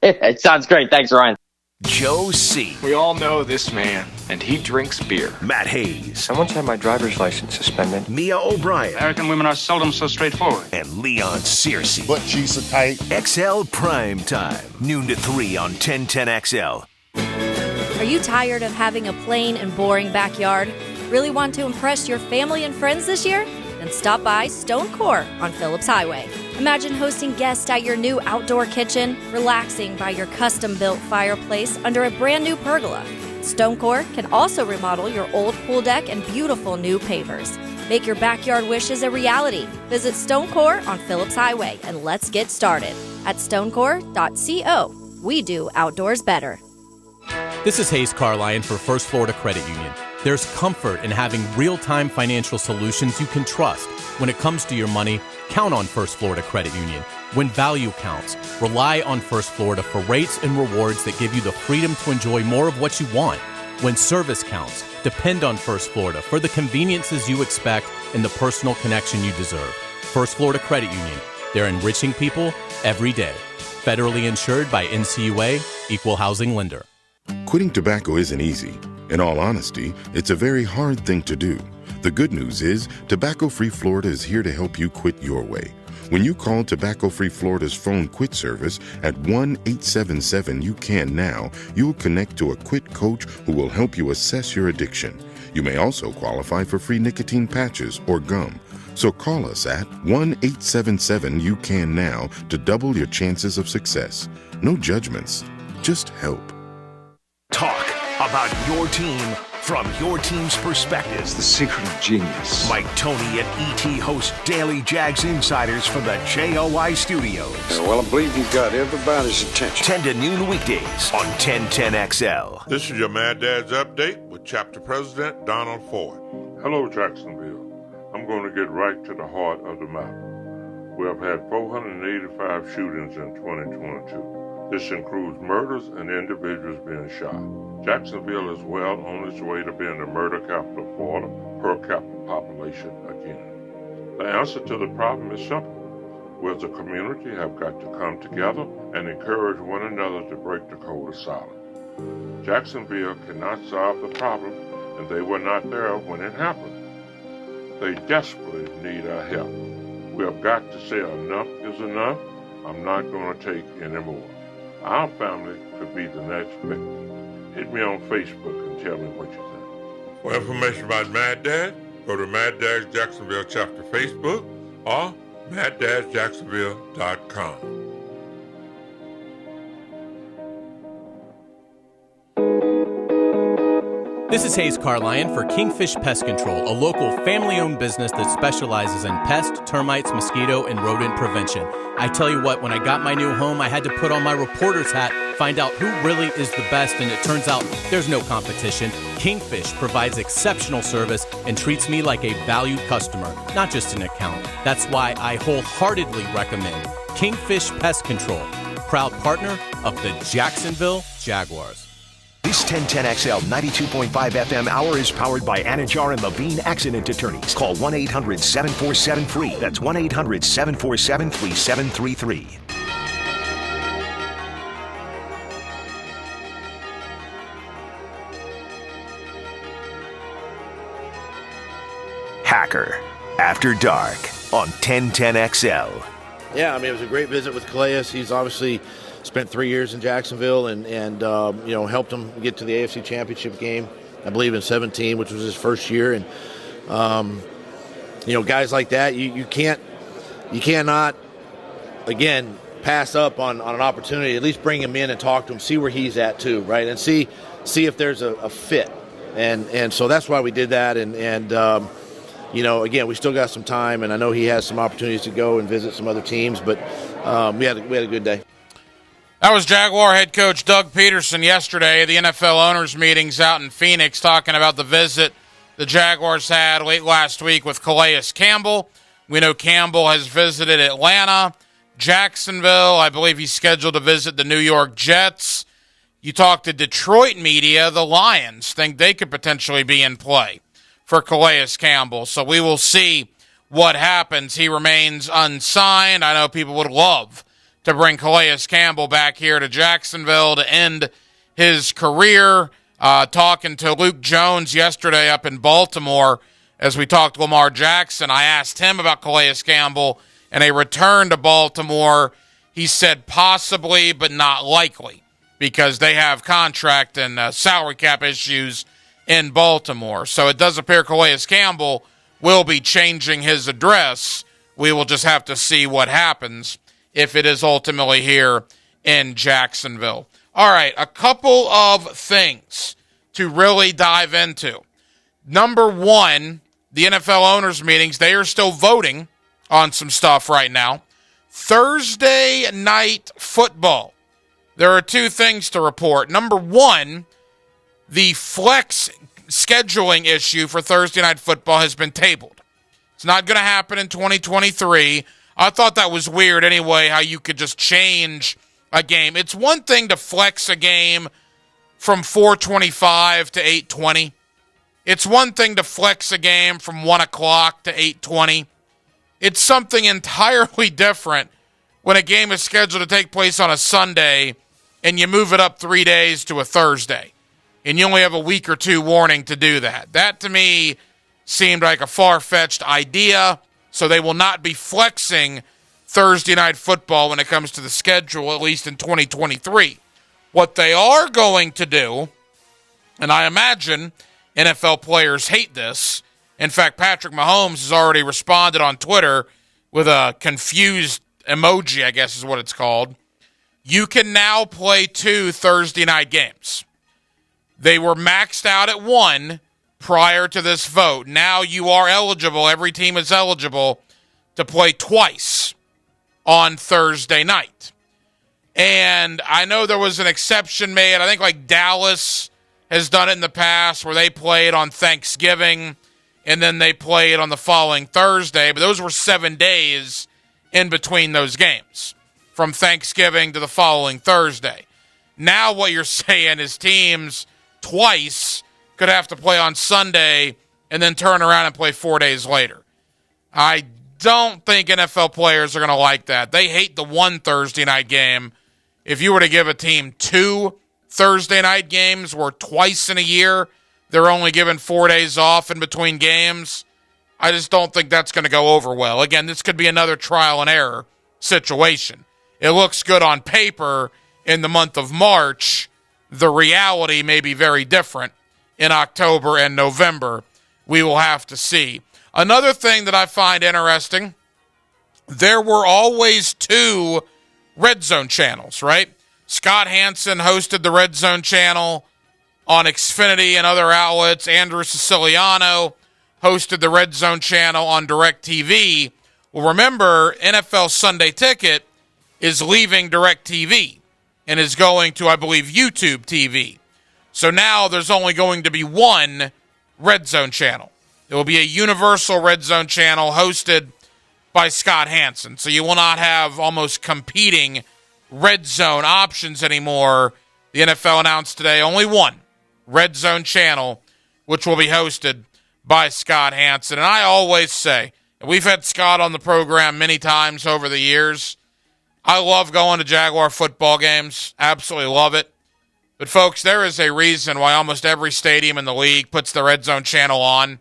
It sounds great. Thanks, Ryan. Joe C. We all know this man, and he drinks beer. Matt Hayes. I once had my driver's license suspended. Mia O'Brien. American women are seldom so straightforward. And Leon Searcy. Butt cheeks are tight. XL Prime Time. Noon to 3 on 1010XL. Are you tired of having a plain and boring backyard? Really want to impress your family and friends this year? Then stop by Stone Core on Phillips Highway. Imagine hosting guests at your new outdoor kitchen, relaxing by your custom-built fireplace under a brand new pergola. Stone Core can also remodel your old pool deck and beautiful new pavers. Make your backyard wishes a reality. Visit Stone Core on Phillips Highway and let's get started at stonecore.co. We do outdoors better. This is Hayes Carline for First Florida Credit Union. There's comfort in having real-time financial solutions you can trust. When it comes to your money, count on First Florida Credit Union. When value counts, rely on First Florida for rates and rewards that give you the freedom to enjoy more of what you want. When service counts, depend on First Florida for the conveniences you expect and the personal connection you deserve. First Florida Credit Union. They're enriching people every day. Federally insured by NCUA, Equal Housing Lender. Quitting tobacco isn't easy. In all honesty, it's a very hard thing to do. The good news is, Tobacco Free Florida is here to help you quit your way. When you call Tobacco Free Florida's phone quit service at 1-877-YOU-CAN-NOW, you'll connect to a quit coach who will help you assess your addiction. You may also qualify for free nicotine patches or gum. So call us at 1-877-YOU-CAN-NOW to double your chances of success. No judgments, just help. Talk about your team from your team's perspective. It's the secret of genius. Mike Tony and E.T. host Daily Jags Insiders from the JOI Studios. Well, I believe you've got everybody's attention. 10 to noon weekdays on 1010XL. This is your Mad Dad's Update with Chapter President Donald Ford. Hello, Jacksonville. I'm going to get right to the heart of the matter. We have had 485 shootings in 2022. This includes murders and individuals being shot. Jacksonville is well on its way to being the murder capital of Florida per capita population again. The answer to the problem is simple. We as a community have got to come together and encourage one another to break the code of silence. Jacksonville cannot solve the problem, and they were not there when it happened. They desperately need our help. We have got to say enough is enough. I'm not going to take any more. Our family could be the next victim. Hit me on Facebook and tell me what you think. For information about Mad Dad, go to Mad Dad's Jacksonville Chapter Facebook or maddadjacksonville.com. This is Hayes Carlyon for Kingfish Pest Control, a local family-owned business that specializes in pest, termites, mosquito, and rodent prevention. I tell you what, when I got my new home, I had to put on my reporter's hat, find out who really is the best, and it turns out there's no competition. Kingfish provides exceptional service and treats me like a valued customer, not just an account. That's why I wholeheartedly recommend Kingfish Pest Control, proud partner of the Jacksonville Jaguars. This 1010XL 92.5 FM hour is powered by Anajar and Levine Accident Attorneys. Call 1-800-747-FREE. That's 1-800-747-3733. Hacker After Dark on 1010XL. Yeah, I mean, it was a great visit with Calais. He's obviously spent 3 years in Jacksonville and helped him get to the AFC Championship game, I believe in 2017, which was his first year. And, guys like that, you cannot, again, pass up on an opportunity. At least bring him in and talk to him, see where he's at too, right? And see if there's a fit. And so that's why we did that. And again, we still got some time, and I know he has some opportunities to go and visit some other teams, but we had a good day. That was Jaguar head coach Doug Peterson yesterday at the NFL owners meetings out in Phoenix, talking about the visit the Jaguars had late last week with Calais Campbell. We know Campbell has visited Atlanta, Jacksonville. I believe he's scheduled to visit the New York Jets. You talk to Detroit media, the Lions think they could potentially be in play for Calais Campbell. So we will see what happens. He remains unsigned. I know people would love to bring Calais Campbell back here to Jacksonville to end his career. Talking to Luke Jones yesterday up in Baltimore as we talked to Lamar Jackson, I asked him about Calais Campbell and a return to Baltimore. He said possibly, but not likely, because they have contract and salary cap issues in Baltimore. So it does appear Calais Campbell will be changing his address. We will just have to see what happens if it is ultimately here in Jacksonville. All right, a couple of things to really dive into. Number one, the NFL owners meetings, they are still voting on some stuff right now. Thursday night football. There are two things to report. Number one, the flex scheduling issue for Thursday night football has been tabled. It's not going to happen in 2023. I thought that was weird anyway, how you could just change a game. It's one thing to flex a game from 4:25 to 8:20. It's one thing to flex a game from 1 o'clock to 8:20. It's something entirely different when a game is scheduled to take place on a Sunday and you move it up 3 days to a Thursday. And you only have a week or two warning to do that. That, to me, seemed like a far-fetched idea. So they will not be flexing Thursday night football when it comes to the schedule, at least in 2023. What they are going to do, and I imagine NFL players hate this. In fact, Patrick Mahomes has already responded on Twitter with a confused emoji, I guess is what it's called. You can now play 2 Thursday night games. They were maxed out at 1 prior to this vote. Now you are eligible, every team is eligible to play twice on Thursday night. And I know there was an exception made. I think like Dallas has done it in the past where they played on Thanksgiving and then they played on the following Thursday. But those were 7 days in between those games from Thanksgiving to the following Thursday. Now what you're saying is teams twice could have to play on Sunday and then turn around and play 4 days later. I don't think NFL players are going to like that. They hate the 1 Thursday night game. If you were to give a team 2 Thursday night games where twice in a year they're only given 4 days off in between games, I just don't think that's going to go over well. Again, this could be another trial and error situation. It looks good on paper in the month of March. The reality may be very different in October and November. We will have to see. Another thing that I find interesting, there were always 2 Red Zone channels, right? Scott Hansen hosted the Red Zone channel on Xfinity and other outlets. Andrew Siciliano hosted the Red Zone channel on DirecTV. Well, remember, NFL Sunday Ticket is leaving DirecTV and is going to, I believe, YouTube TV. So now there's only going to be 1 Red Zone channel. It will be a universal Red Zone channel hosted by Scott Hansen. So you will not have almost competing Red Zone options anymore. The NFL announced today only 1 Red Zone channel, which will be hosted by Scott Hansen. And I always say, and we've had Scott on the program many times over the years, I love going to Jaguar football games. Absolutely love it. But, folks, there is a reason why almost every stadium in the league puts the Red Zone channel on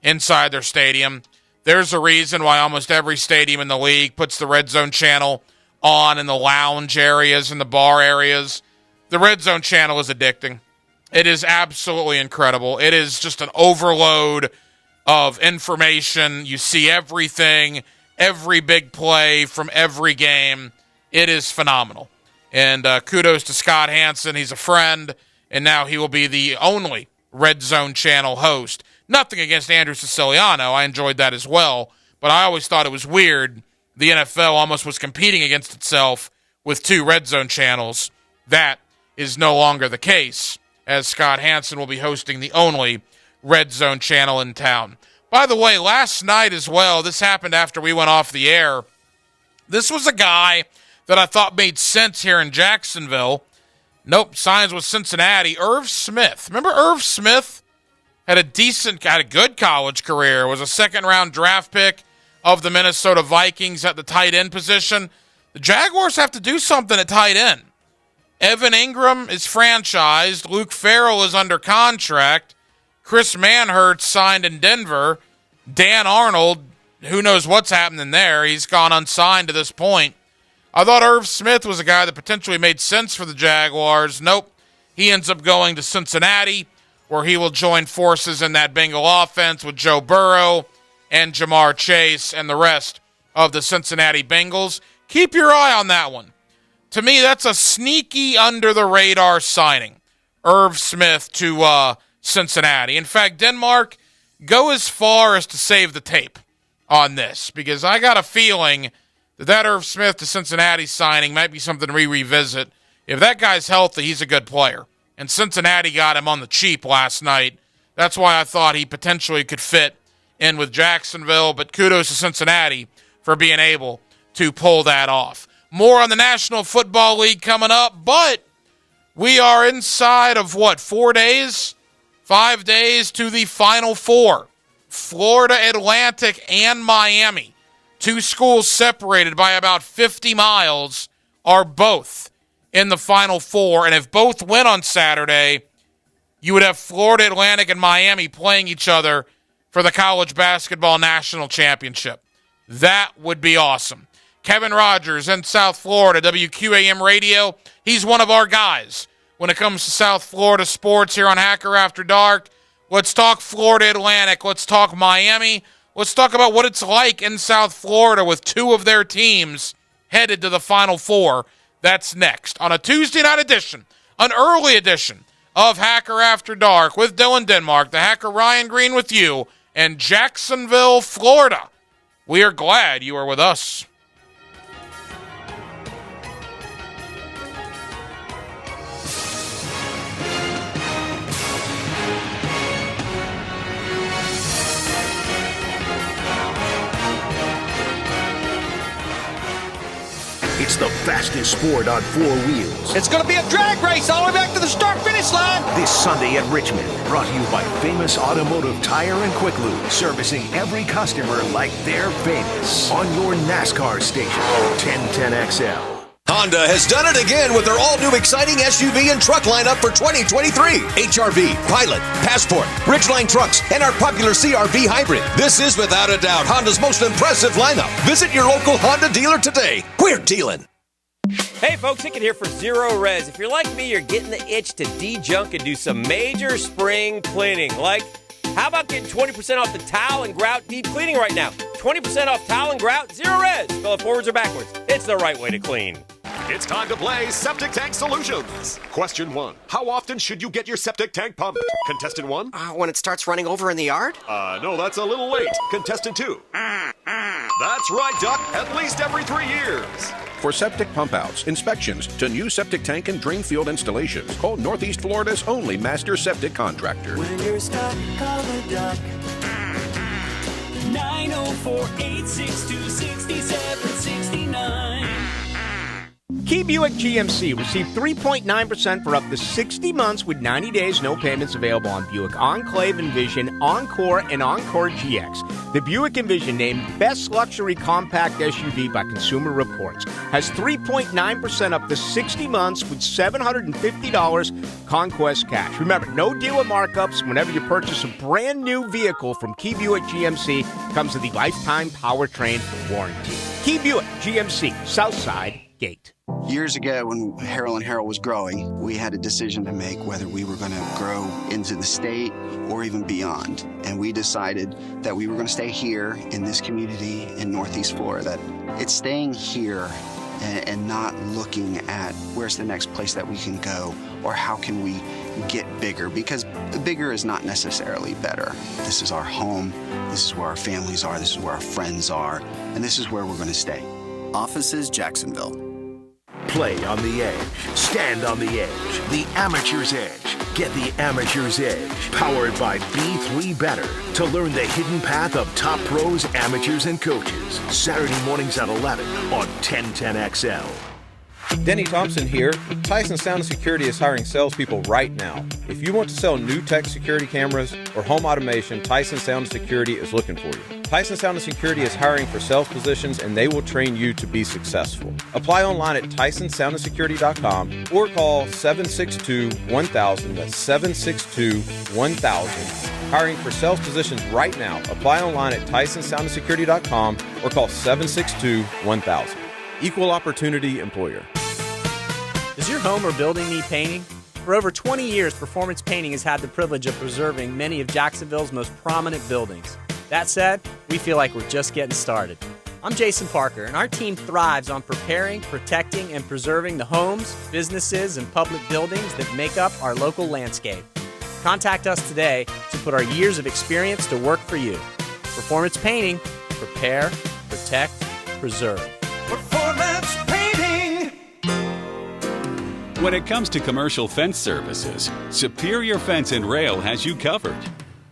inside their stadium. There's a reason why almost every stadium in the league puts the Red Zone channel on in the lounge areas and the bar areas. The Red Zone channel is addicting. It is absolutely incredible. It is just an overload of information. You see everything, every big play from every game. It is phenomenal. And kudos to Scott Hansen. He's a friend, and now he will be the only Red Zone channel host. Nothing against Andrew Siciliano. I enjoyed that as well. But I always thought it was weird. The NFL almost was competing against itself with 2 Red Zone channels. That is no longer the case, as Scott Hansen will be hosting the only Red Zone channel in town. By the way, last night as well, this happened after we went off the air. This was a guy that I thought made sense here in Jacksonville. Nope, signs with Cincinnati. Irv Smith. Remember Irv Smith? Had a good college career. Was a second-round draft pick of the Minnesota Vikings at the tight end position. The Jaguars have to do something at tight end. Evan Ingram is franchised. Luke Farrell is under contract. Chris Manhertz signed in Denver. Dan Arnold, who knows what's happening there. He's gone unsigned to this point. I thought Irv Smith was a guy that potentially made sense for the Jaguars. Nope. He ends up going to Cincinnati, where he will join forces in that Bengal offense with Joe Burrow and Jamar Chase and the rest of the Cincinnati Bengals. Keep your eye on that one. To me, that's a sneaky under-the-radar signing. Irv Smith to Cincinnati. In fact, Denmark, go as far as to save the tape on this, because I got a feeling that Irv Smith to Cincinnati signing might be something we revisit. If that guy's healthy, he's a good player. And Cincinnati got him on the cheap last night. That's why I thought he potentially could fit in with Jacksonville. But kudos to Cincinnati for being able to pull that off. More on the National Football League coming up. But we are inside of, 4 days? 5 days to the Final Four. Florida Atlantic and Miami. 2 schools separated by about 50 miles are both in the Final Four. And if both win on Saturday, you would have Florida Atlantic and Miami playing each other for the College Basketball National Championship. That would be awesome. Kevin Rogers in South Florida, WQAM Radio. He's one of our guys when it comes to South Florida sports here on Hacker After Dark. Let's talk Florida Atlantic. Let's talk Miami. Let's talk about what it's like in South Florida with two of their teams headed to the Final Four. That's next on a Tuesday night edition, an early edition of Hacker After Dark with Dylan Denmark, the Hacker Ryan Green with you in Jacksonville, Florida. We are glad you are with us. It's the fastest sport on four wheels. It's going to be a drag race all the way back to the start-finish line. This Sunday at Richmond, brought to you by Famous Automotive Tire and Quick Lube, servicing every customer like they're famous. On your NASCAR station, 1010XL. Honda has done it again with their all-new exciting SUV and truck lineup for 2023. HRV, Pilot, Passport, Ridgeline trucks, and our popular CRV Hybrid. This is without a doubt Honda's most impressive lineup. Visit your local Honda dealer today. We're dealing. Hey folks, Hickett here for Zero Res. If you're like me, you're getting the itch to de-junk and do some major spring cleaning. Like, how about getting 20% off the towel and grout deep cleaning right now? 20% off towel and grout, Zero Res. Fill it forwards or backwards. It's the right way to clean. It's time to play Septic Tank Solutions. Question 1. How often should you get your septic tank pumped? Contestant 1? When it starts running over in the yard? No, that's a little late. Contestant 2? That's right, Duck. At least every 3 years. For septic pump outs, inspections, to new septic tank and drain field installations, call Northeast Florida's only master septic contractor. When you're stuck, call the Duck. 904-862-6769. Key Buick GMC received 3.9% for up to 60 months with 90 days, no payments available on Buick Enclave, Envision, Encore, and Encore GX. The Buick Envision, named Best Luxury Compact SUV by Consumer Reports, has 3.9% up to 60 months with $750 Conquest cash. Remember, no dealer markups whenever you purchase a brand new vehicle from Key Buick GMC. Comes with the lifetime powertrain warranty. Key Buick GMC, Southside Gate. Years ago, when Harrell and Harrell was growing, we had a decision to make whether we were going to grow into the state or even beyond. And we decided that we were going to stay here in this community in Northeast Florida. That it's staying here and not looking at where's the next place that we can go or how can we get bigger, because bigger is not necessarily better. This is our home. This is where our families are. This is where our friends are. And this is where we're going to stay. Offices, Jacksonville. Play on the edge. Stand on the edge. The Amateur's Edge. Get the Amateur's Edge. Powered by B3 Better. To learn the hidden path of top pros, amateurs, and coaches. Saturday mornings at 11 on 1010XL. Denny Thompson here. Tyson Sound and Security is hiring salespeople right now. If you want to sell new tech security cameras or home automation, Tyson Sound and Security is looking for you. Tyson Sound and Security is hiring for sales positions, and they will train you to be successful. Apply online at TysonSoundandSecurity.com or call 762-1000. That's 762-1000. Hiring for sales positions right now. Apply online at TysonSoundandSecurity.com or call 762-1000. Equal opportunity employer. Does your home or building need painting? For over 20 years, Performance Painting has had the privilege of preserving many of Jacksonville's most prominent buildings. That said, we feel like we're just getting started. I'm Jason Parker, and our team thrives on preparing, protecting, and preserving the homes, businesses, and public buildings that make up our local landscape. Contact us today to put our years of experience to work for you. Performance Painting. Prepare, protect, preserve. Performance Painting. When it comes to commercial fence services, Superior Fence and Rail has you covered.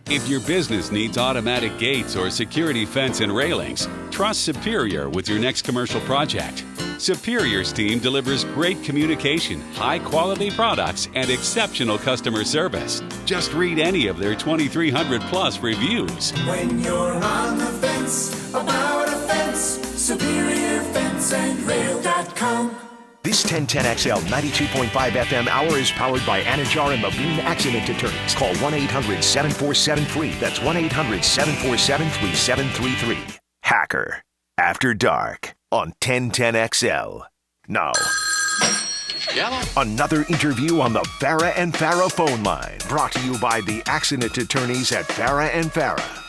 If your business needs automatic gates or security fence and railings, trust Superior with your next commercial project. Superior's team delivers great communication, high-quality products, and exceptional customer service. Just read any of their 2,300-plus reviews. When you're on the fence, about a fence, SuperiorFenceandRail.com. This 1010XL 92.5 FM hour is powered by Anajar and Levine Accident Attorneys. Call 1-800-747-FREE. That's 1-800-747-3733. Hacker After Dark on 1010XL. Now, Yellow. another interview on the Farah and Farah phone line, brought to you by the accident attorneys at Farah and Farah.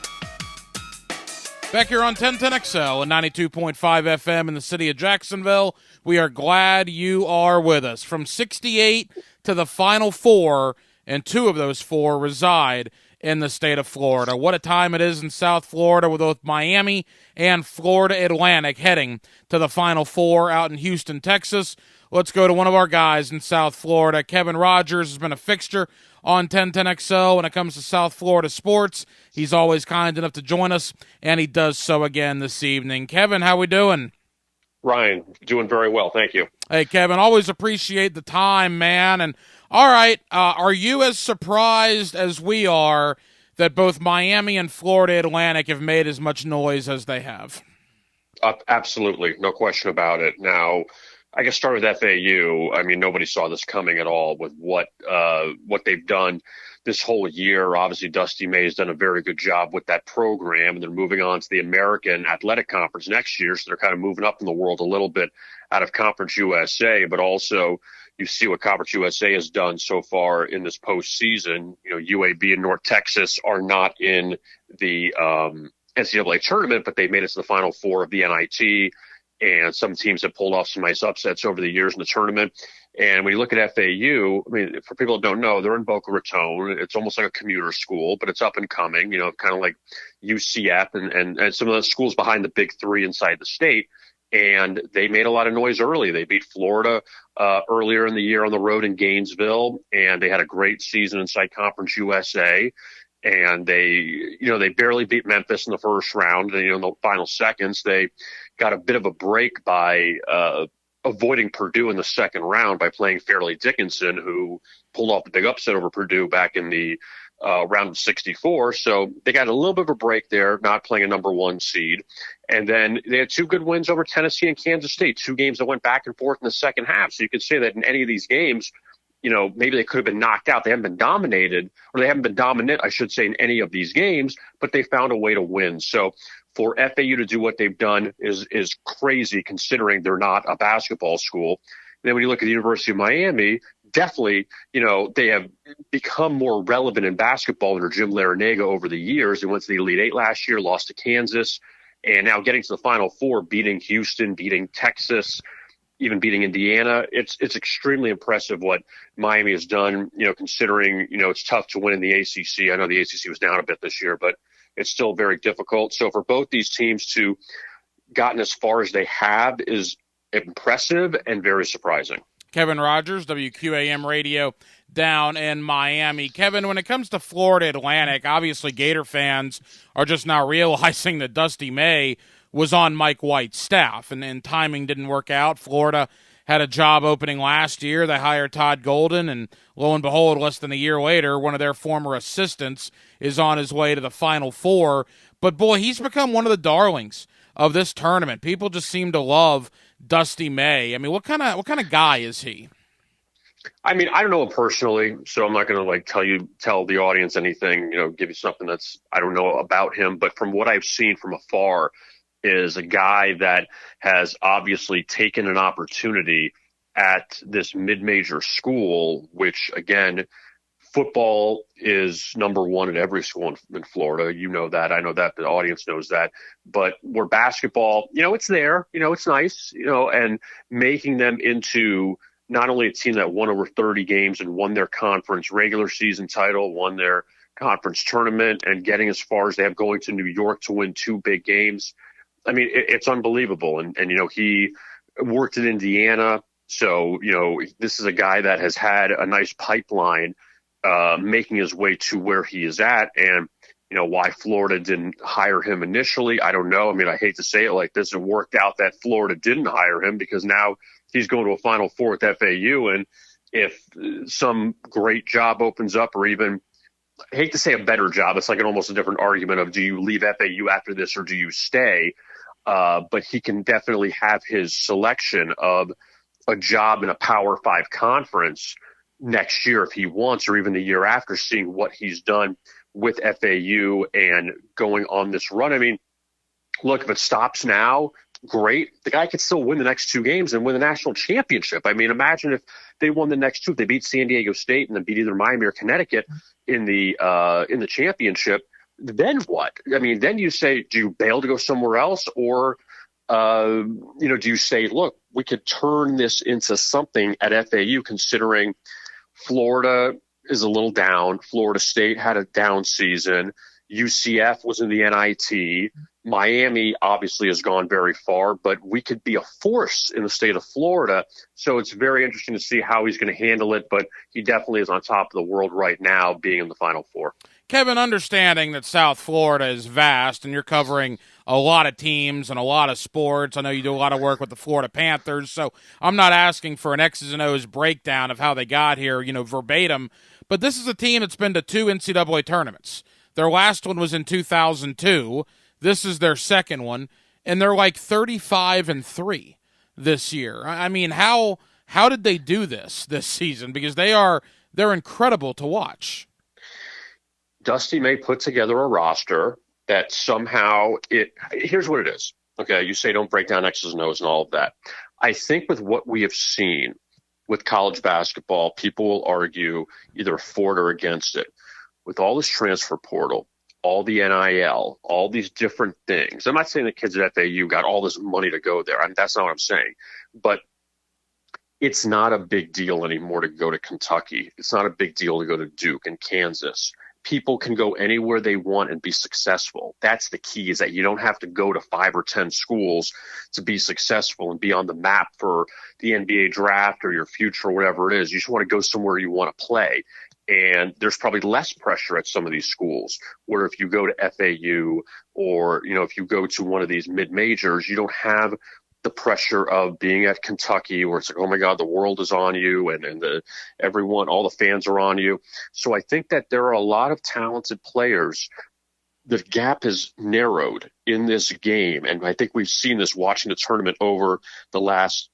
Back here on 1010XL and 92.5 FM in the city of Jacksonville, we are glad you are with us. From 68 to the Final Four, and 2 of those 4 reside in the state of Florida. What a time it is in South Florida with both Miami and Florida Atlantic heading to the Final Four out in Houston, Texas. Let's go to one of our guys in South Florida. Kevin Rogers has been a fixture on 1010XL when it comes to South Florida sports. He's always kind enough to join us, and he does so again this evening. Kevin, how we doing? Ryan, doing very well, thank you. Hey, Kevin, always appreciate the time, man. And all right, are you as surprised as we are that both Miami and Florida Atlantic have made as much noise as they have? Absolutely, no question about it. Now, I guess start with FAU. I mean, nobody saw this coming at all with what they've done this whole year. Obviously, Dusty May has done a very good job with that program, and they're moving on to the American Athletic Conference next year. So they're kind of moving up in the world a little bit out of Conference USA, but also you see what Conference USA has done so far in this postseason. You know, UAB and North Texas are not in the NCAA tournament, but they made it to the Final Four of the NIT. And some teams have pulled off some nice upsets over the years in the tournament. And when you look at FAU, I mean, for people that don't know, they're in Boca Raton. It's almost like a commuter school, but it's up and coming, you know, kind of like UCF and some of the schools behind the big 3 inside the state. And they made a lot of noise early. They beat Florida earlier in the year on the road in Gainesville, and they had a great season inside Conference USA. And they barely beat Memphis in the first round. And, in the final seconds, they got a bit of a break by avoiding Purdue in the second round by playing Fairleigh Dickinson, who pulled off the big upset over Purdue back in the round of 64. So they got a little bit of a break there, not playing a number 1 seed. And then they had 2 good wins over Tennessee and Kansas State, 2 games that went back and forth in the second half. So you could say that in any of these games, maybe they could have been knocked out. They haven't been dominated, or they haven't been dominant, I should say, in any of these games, but they found a way to win. So for FAU to do what they've done is crazy, considering they're not a basketball school. And then when you look at the University of Miami, definitely, they have become more relevant in basketball under Jim Larinaga over the years. They went to the Elite 8 last year, lost to Kansas, and now getting to the Final Four, beating Houston, beating Texas, even beating Indiana. It's extremely impressive what Miami has done, considering, it's tough to win in the ACC. I know the ACC was down a bit this year, but it's still very difficult. So for both these teams to gotten as far as they have is impressive and very surprising. Kevin Rogers, WQAM Radio down in Miami. Kevin, when it comes to Florida Atlantic, obviously Gator fans are just now realizing that Dusty May was on Mike White's staff, and timing didn't work out. Florida had a job opening last year. They hired Todd Golden, and lo and behold, less than a year later, one of their former assistants is on his way to the Final Four. But, boy, he's become one of the darlings of this tournament. People just seem to love Dusty May. I mean, what kind of guy is he? I mean, I don't know him personally, so I'm not going to tell the audience anything, give you something that's I don't know about him. But from what I've seen from afar, is a guy that has obviously taken an opportunity at this mid-major school, which, again, football is number 1 at every school in Florida. You know that. I know that. The audience knows that. But where basketball, it's there. It's nice, and making them into not only a team that won over 30 games and won their conference regular season title, won their conference tournament, and getting as far as they have, going to New York to win 2 big games. I mean, it's unbelievable. And he worked in Indiana. So, this is a guy that has had a nice pipeline making his way to where he is at. And, why Florida didn't hire him initially, I don't know. I mean, I hate to say it like this. It worked out that Florida didn't hire him, because now he's going to a Final Four with FAU. And if some great job opens up, or even, I hate to say a better job, it's like almost a different argument of, do you leave FAU after this or do you stay? But he can definitely have his selection of a job in a Power 5 conference next year if he wants, or even the year after, seeing what he's done with FAU and going on this run. I mean, look, if it stops now, great. The guy could still win the next 2 games and win the national championship. I mean, imagine if they won the next 2. If they beat San Diego State and then beat either Miami or Connecticut in the championship. Then what? I mean, then you say, do you bail to go somewhere else, or do you say, look, we could turn this into something at FAU, considering Florida is a little down. Florida State had a down season. UCF was in the NIT. Miami obviously has gone very far, but we could be a force in the state of Florida. So it's very interesting to see how he's going to handle it, but he definitely is on top of the world right now, being in the Final Four. Kevin, understanding that South Florida is vast and you're covering a lot of teams and a lot of sports. I know you do a lot of work with the Florida Panthers, so I'm not asking for an X's and O's breakdown of how they got here, verbatim, but this is a team that's been to 2 NCAA tournaments. Their last one was in 2002. This is their second one, and they're like 35-3 this year. I mean, how did they do this season? Because they're incredible to watch. Dusty May put together a roster that somehow here's what it is. Okay, you say don't break down X's and O's and all of that. I think with what we have seen with college basketball, people will argue either for it or against it. With all this transfer portal, all the NIL, all these different things. I'm not saying the kids at FAU got all this money to go there. I mean, that's not what I'm saying. But it's not a big deal anymore to go to Kentucky. It's not a big deal to go to Duke and Kansas. People can go anywhere they want and be successful. That's the key, is that you don't have to go to 5 or 10 schools to be successful and be on the map for the NBA draft or your future or whatever it is. You just want to go somewhere you want to play. And there's probably less pressure at some of these schools, where if you go to FAU or, if you go to one of these mid-majors, you don't have the pressure of being at Kentucky, where it's like, oh my God, the world is on you and all the fans are on you. So I think that there are a lot of talented players. The gap is narrowed in this game. And I think we've seen this watching the tournament over the last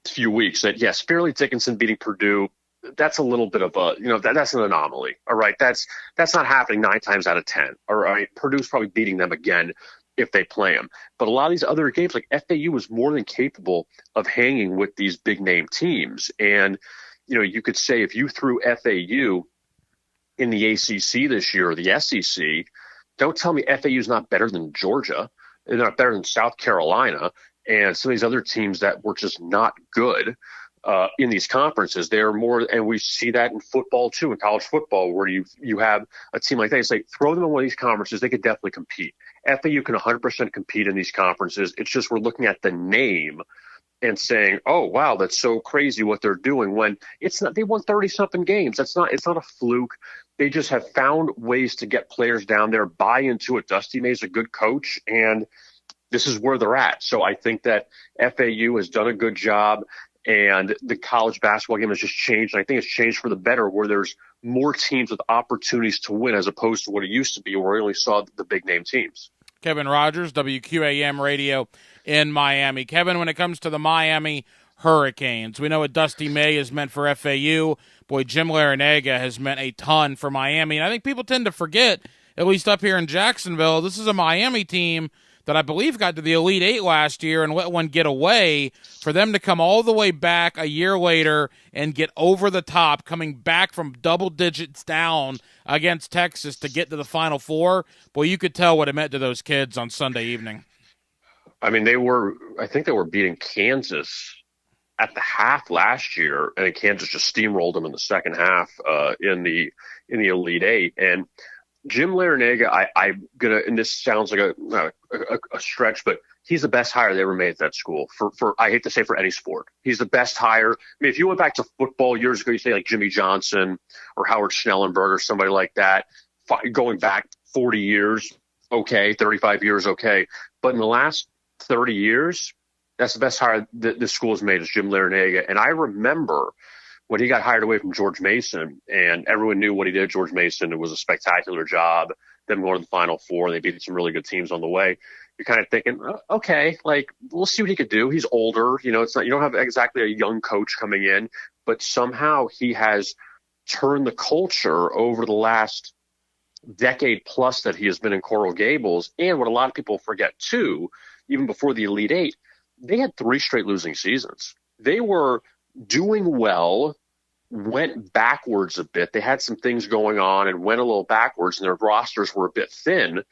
few weeks, that yes, Fairleigh Dickinson beating Purdue, that's a little bit of a, that's an anomaly. All right. That's not happening 9 times out of 10. All right. Purdue's probably beating them again if they play them. But a lot of these other games, like FAU was more than capable of hanging with these big name teams. And, you could say if you threw FAU in the ACC this year or the SEC, don't tell me FAU is not better than Georgia. They're not better than South Carolina and some of these other teams that were just not good in these conferences. They're more, and we see that in football too, in college football, where you have a team like that. It's like, throw them in one of these conferences, they could definitely compete. FAU can 100% compete in these conferences. It's just we're looking at the name and saying, oh, wow, that's so crazy what they're doing, when it's not. They won 30-something games. It's not a fluke. They just have found ways to get players down there, buy into it. Dusty May's a good coach, and this is where they're at. So I think that FAU has done a good job. And the college basketball game has just changed. And I think it's changed for the better, where there's more teams with opportunities to win, as opposed to what it used to be, where we only saw the big name teams. Kevin Rogers, WQAM Radio in Miami. Kevin, when it comes to the Miami Hurricanes, we know what Dusty May has meant for FAU. Boy, Jim Larrañaga has meant a ton for Miami. And I think people tend to forget, at least up here in Jacksonville, this is a Miami team that I believe got to the Elite Eight last year and let one get away. For them to come all the way back a year later and get over the top, coming back from double digits down against Texas to get to the Final Four, boy, you could tell what it meant to those kids on Sunday evening. I mean, I think they were beating Kansas at the half last year, and Kansas just steamrolled them in the second half in the Elite Eight. And Jim Larrañaga, I'm gonna, and this sounds like a stretch, but he's the best hire they ever made at that school. For I hate to say for any sport, he's the best hire. I mean, if you went back to football years ago, you say like Jimmy Johnson or Howard Schnellenberger or somebody like that, going back 40 years, okay, 35 years, okay. But in the last 30 years, that's the best hire that this school has made, is Jim Larrañaga. And I remember when he got hired away from George Mason, and everyone knew what he did at George Mason. It was a spectacular job. Them going to the Final Four, and they beat some really good teams on the way. You're kind of thinking, okay, like, we'll see what he could do. He's older, it's not, you don't have exactly a young coach coming in, but somehow he has turned the culture over the last decade plus that he has been in Coral Gables. And what a lot of people forget too, even before the Elite Eight, they had 3 straight losing seasons. They were doing well, went backwards a bit. They had some things going on and went a little backwards, and their rosters were a bit thin.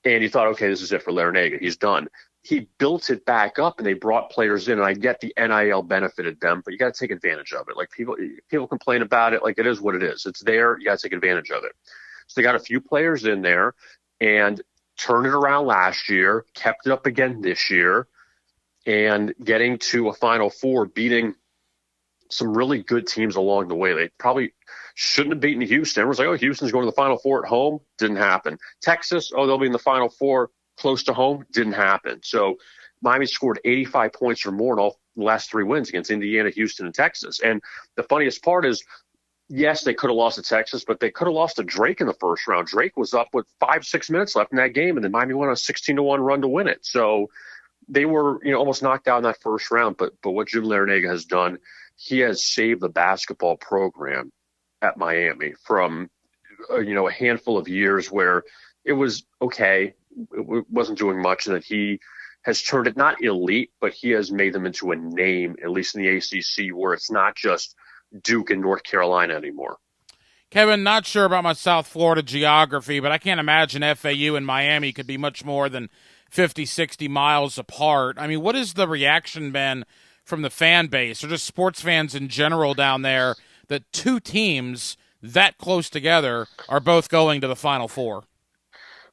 And you thought, okay, this is it for Larrañaga. He's done. He built it back up, and they brought players in. And I get the NIL benefited them, but you got to take advantage of it. Like people complain about it, like it is what it is. It's there. You got to take advantage of it. So they got a few players in there and turned it around last year, kept it up again this year, and getting to a Final Four, beating some really good teams along the way. They probably shouldn't have beaten Houston. Everyone's like, oh, Houston's going to the Final Four at home. Didn't happen. Texas, oh, they'll be in the Final Four close to home. Didn't happen. So Miami scored 85 points or more in all the last 3 wins against Indiana, Houston, and Texas. And the funniest part is, yes, they could have lost to Texas, but they could have lost to Drake in the first round. Drake was up with 5-6 minutes left in that game, and then Miami went on a 16-1 run to win it. So they were, almost knocked out in that first round. But what Jim Larrañaga has done, he has saved the basketball program at Miami from, a handful of years where it was okay, it wasn't doing much, and that he has turned it not elite, but he has made them into a name, at least in the ACC, where it's not just Duke and North Carolina anymore. Kevin, not sure about my South Florida geography, but I can't imagine FAU and Miami could be much more than 50, 60 miles apart. I mean, what has the reaction been from the fan base or just sports fans in general down there that 2 teams that close together are both going to the Final Four?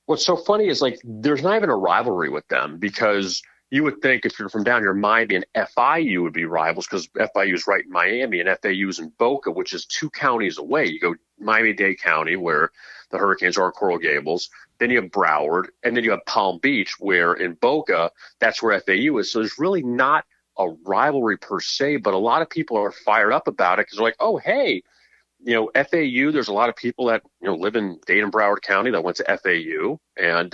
What's so funny is, there's not even a rivalry with them, because you would think if you're from down here, Miami and FIU would be rivals because FIU is right in Miami and FAU is in Boca, which is 2 counties away. You go Miami-Dade County, where the Hurricanes are Coral Gables. Then you have Broward, and then you have Palm Beach, where in Boca, that's where FAU is. So there's really not a rivalry per se, but a lot of people are fired up about it because they're like, oh, hey, FAU, there's a lot of people that, live in Dade and Broward County that went to FAU, and,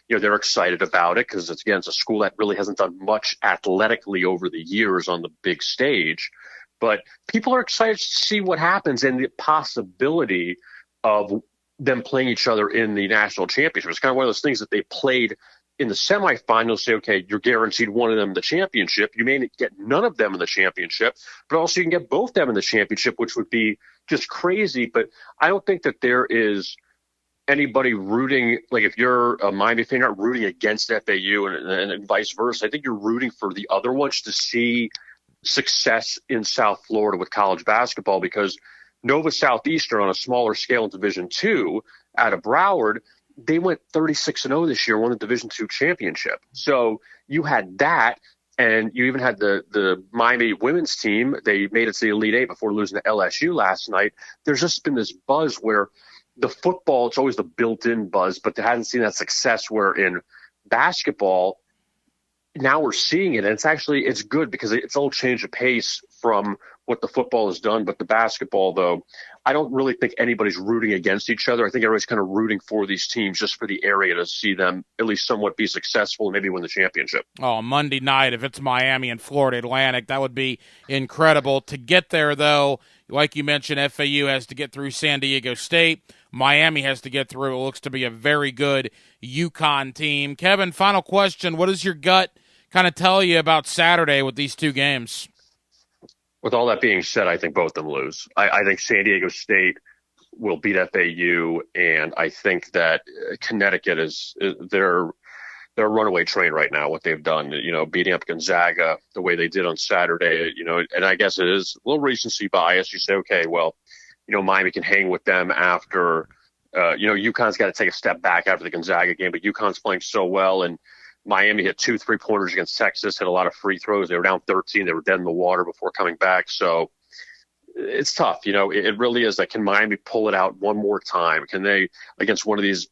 they're excited about it because it's a school that really hasn't done much athletically over the years on the big stage. But people are excited to see what happens and the possibility of them playing each other in the national championship. It's kind of one of those things that they played in the semifinals. Say, okay, you're guaranteed one of them in the championship. You may get none of them in the championship, but also you can get both of them in the championship, which would be just crazy. But I don't think that there is anybody rooting, if you're a Miami fan, you're not rooting against FAU and vice versa. I think you're rooting for the other ones to see success in South Florida with college basketball, because Nova Southeastern, on a smaller scale in Division II, out of Broward, they went 36-0 this year, won the Division II championship. So you had that, and you even had the Miami women's team. They made it to the Elite Eight before losing to LSU last night. There's just been this buzz where the football, it's always the built-in buzz, but they hadn't seen that success where in basketball, now we're seeing it. And it's good because it's a little change of pace from what the football has done. But the basketball, though, I don't really think anybody's rooting against each other. I think everybody's kind of rooting for these teams just for the area to see them at least somewhat be successful and maybe win the championship. Oh, Monday night, if it's Miami and Florida Atlantic, that would be incredible. To get there, though, like you mentioned, FAU has to get through San Diego State. Miami has to get through what looks to be a very good UConn team. Kevin, final question. What does your gut kind of tell you about Saturday with these 2 games? With all that being said, I think both of them lose. I think San Diego State will beat FAU, and I think that Connecticut they're a runaway train right now, what they've done, beating up Gonzaga the way they did on Saturday, and I guess it is a little recency bias. You say, okay, well, Miami can hang with them after, UConn's got to take a step back after the Gonzaga game, but UConn's playing so well, and Miami hit 2 3-pointers against Texas, hit a lot of free throws. They were down 13. They were dead in the water before coming back. So it's tough. It really is. Can Miami pull it out one more time? Can they, against one of these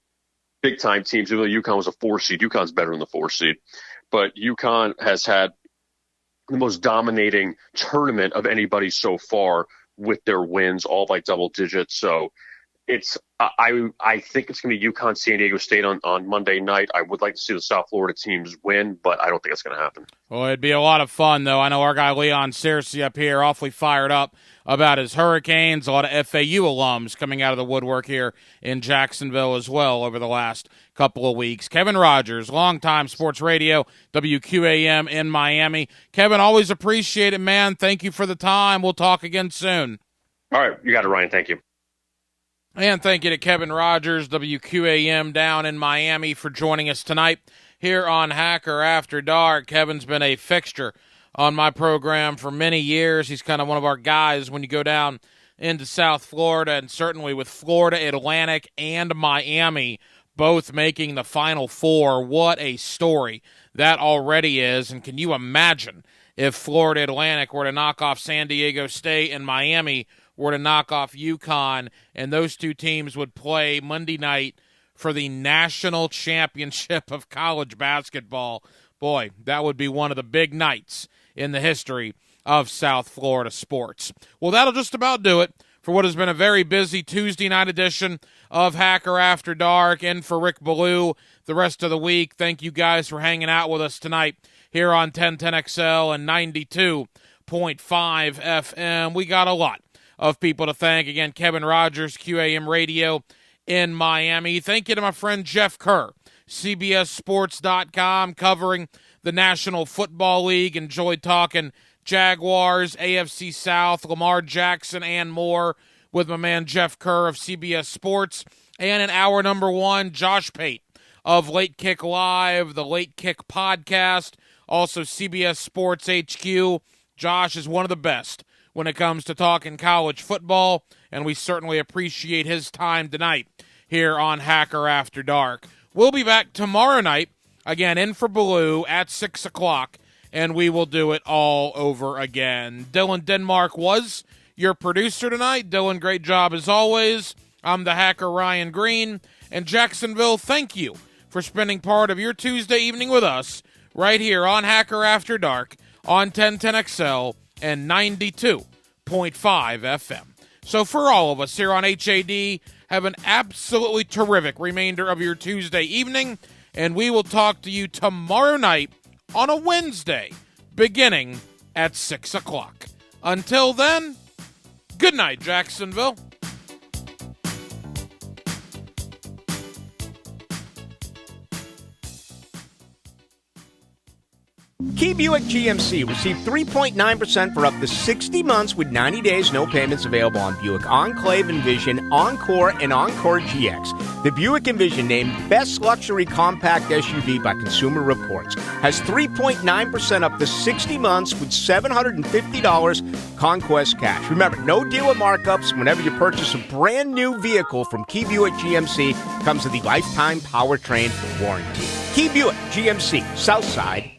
big-time teams, even though UConn was a 4 seed, UConn's better than the 4 seed. But UConn has had the most dominating tournament of anybody so far with their wins, all by double digits. So I think it's going to be UConn San Diego State on Monday night. I would like to see the South Florida teams win, but I don't think it's going to happen. Well, it'd be a lot of fun, though. I know our guy Leon Searcy up here awfully fired up about his Hurricanes. A lot of FAU alums coming out of the woodwork here in Jacksonville as well over the last couple of weeks. Kevin Rogers, longtime sports radio, WQAM in Miami. Kevin, always appreciate it, man. Thank you for the time. We'll talk again soon. All right. You got it, Ryan. Thank you. And thank you to Kevin Rogers, WQAM down in Miami, for joining us tonight here on Hacker After Dark. Kevin's been a fixture on my program for many years. He's kind of one of our guys when you go down into South Florida, and certainly with Florida Atlantic and Miami both making the Final Four. What a story that already is. And can you imagine if Florida Atlantic were to knock off San Diego State and Miami were to knock off UConn, and those two teams would play Monday night for the national championship of college basketball? Boy, that would be one of the big nights in the history of South Florida sports. Well, that'll just about do it for what has been a very busy Tuesday night edition of Hacker After Dark. And for Rick Ballou the rest of the week, thank you guys for hanging out with us tonight here on 1010XL and 92.5 FM. We got a lot of people to thank. Again, Kevin Rogers, QAM Radio in Miami. Thank you to my friend Jeff Kerr, CBSSports.com, covering the National Football League. Enjoyed talking Jaguars, AFC South, Lamar Jackson, and more with my man Jeff Kerr of CBS Sports. And in hour number one, Josh Pate of Late Kick Live, the Late Kick Podcast, also CBS Sports HQ. Josh is one of the best when it comes to talking college football, and we certainly appreciate his time tonight here on Hacker After Dark. We'll be back tomorrow night, again, in for Ballou at 6 o'clock, and we will do it all over again. Dylan Denmark was your producer tonight. Dylan, great job as always. I'm the Hacker Ryan Green. And Jacksonville, thank you for spending part of your Tuesday evening with us right here on Hacker After Dark on 1010XL and 92.5 FM. So for all of us here on HAD, have an absolutely terrific remainder of your Tuesday evening, and we will talk to you tomorrow night on a Wednesday, beginning at 6 o'clock. Until then, good night, Jacksonville. Key Buick GMC received 3.9% for up to 60 months with 90 days, no payments available on Buick Enclave, Envision, Encore, and Encore GX. The Buick Envision, named Best Luxury Compact SUV by Consumer Reports, has 3.9% up to 60 months with $750 Conquest cash. Remember, no dealer markups whenever you purchase a brand new vehicle from Key Buick GMC. Comes with the lifetime powertrain warranty. Key Buick GMC, Southside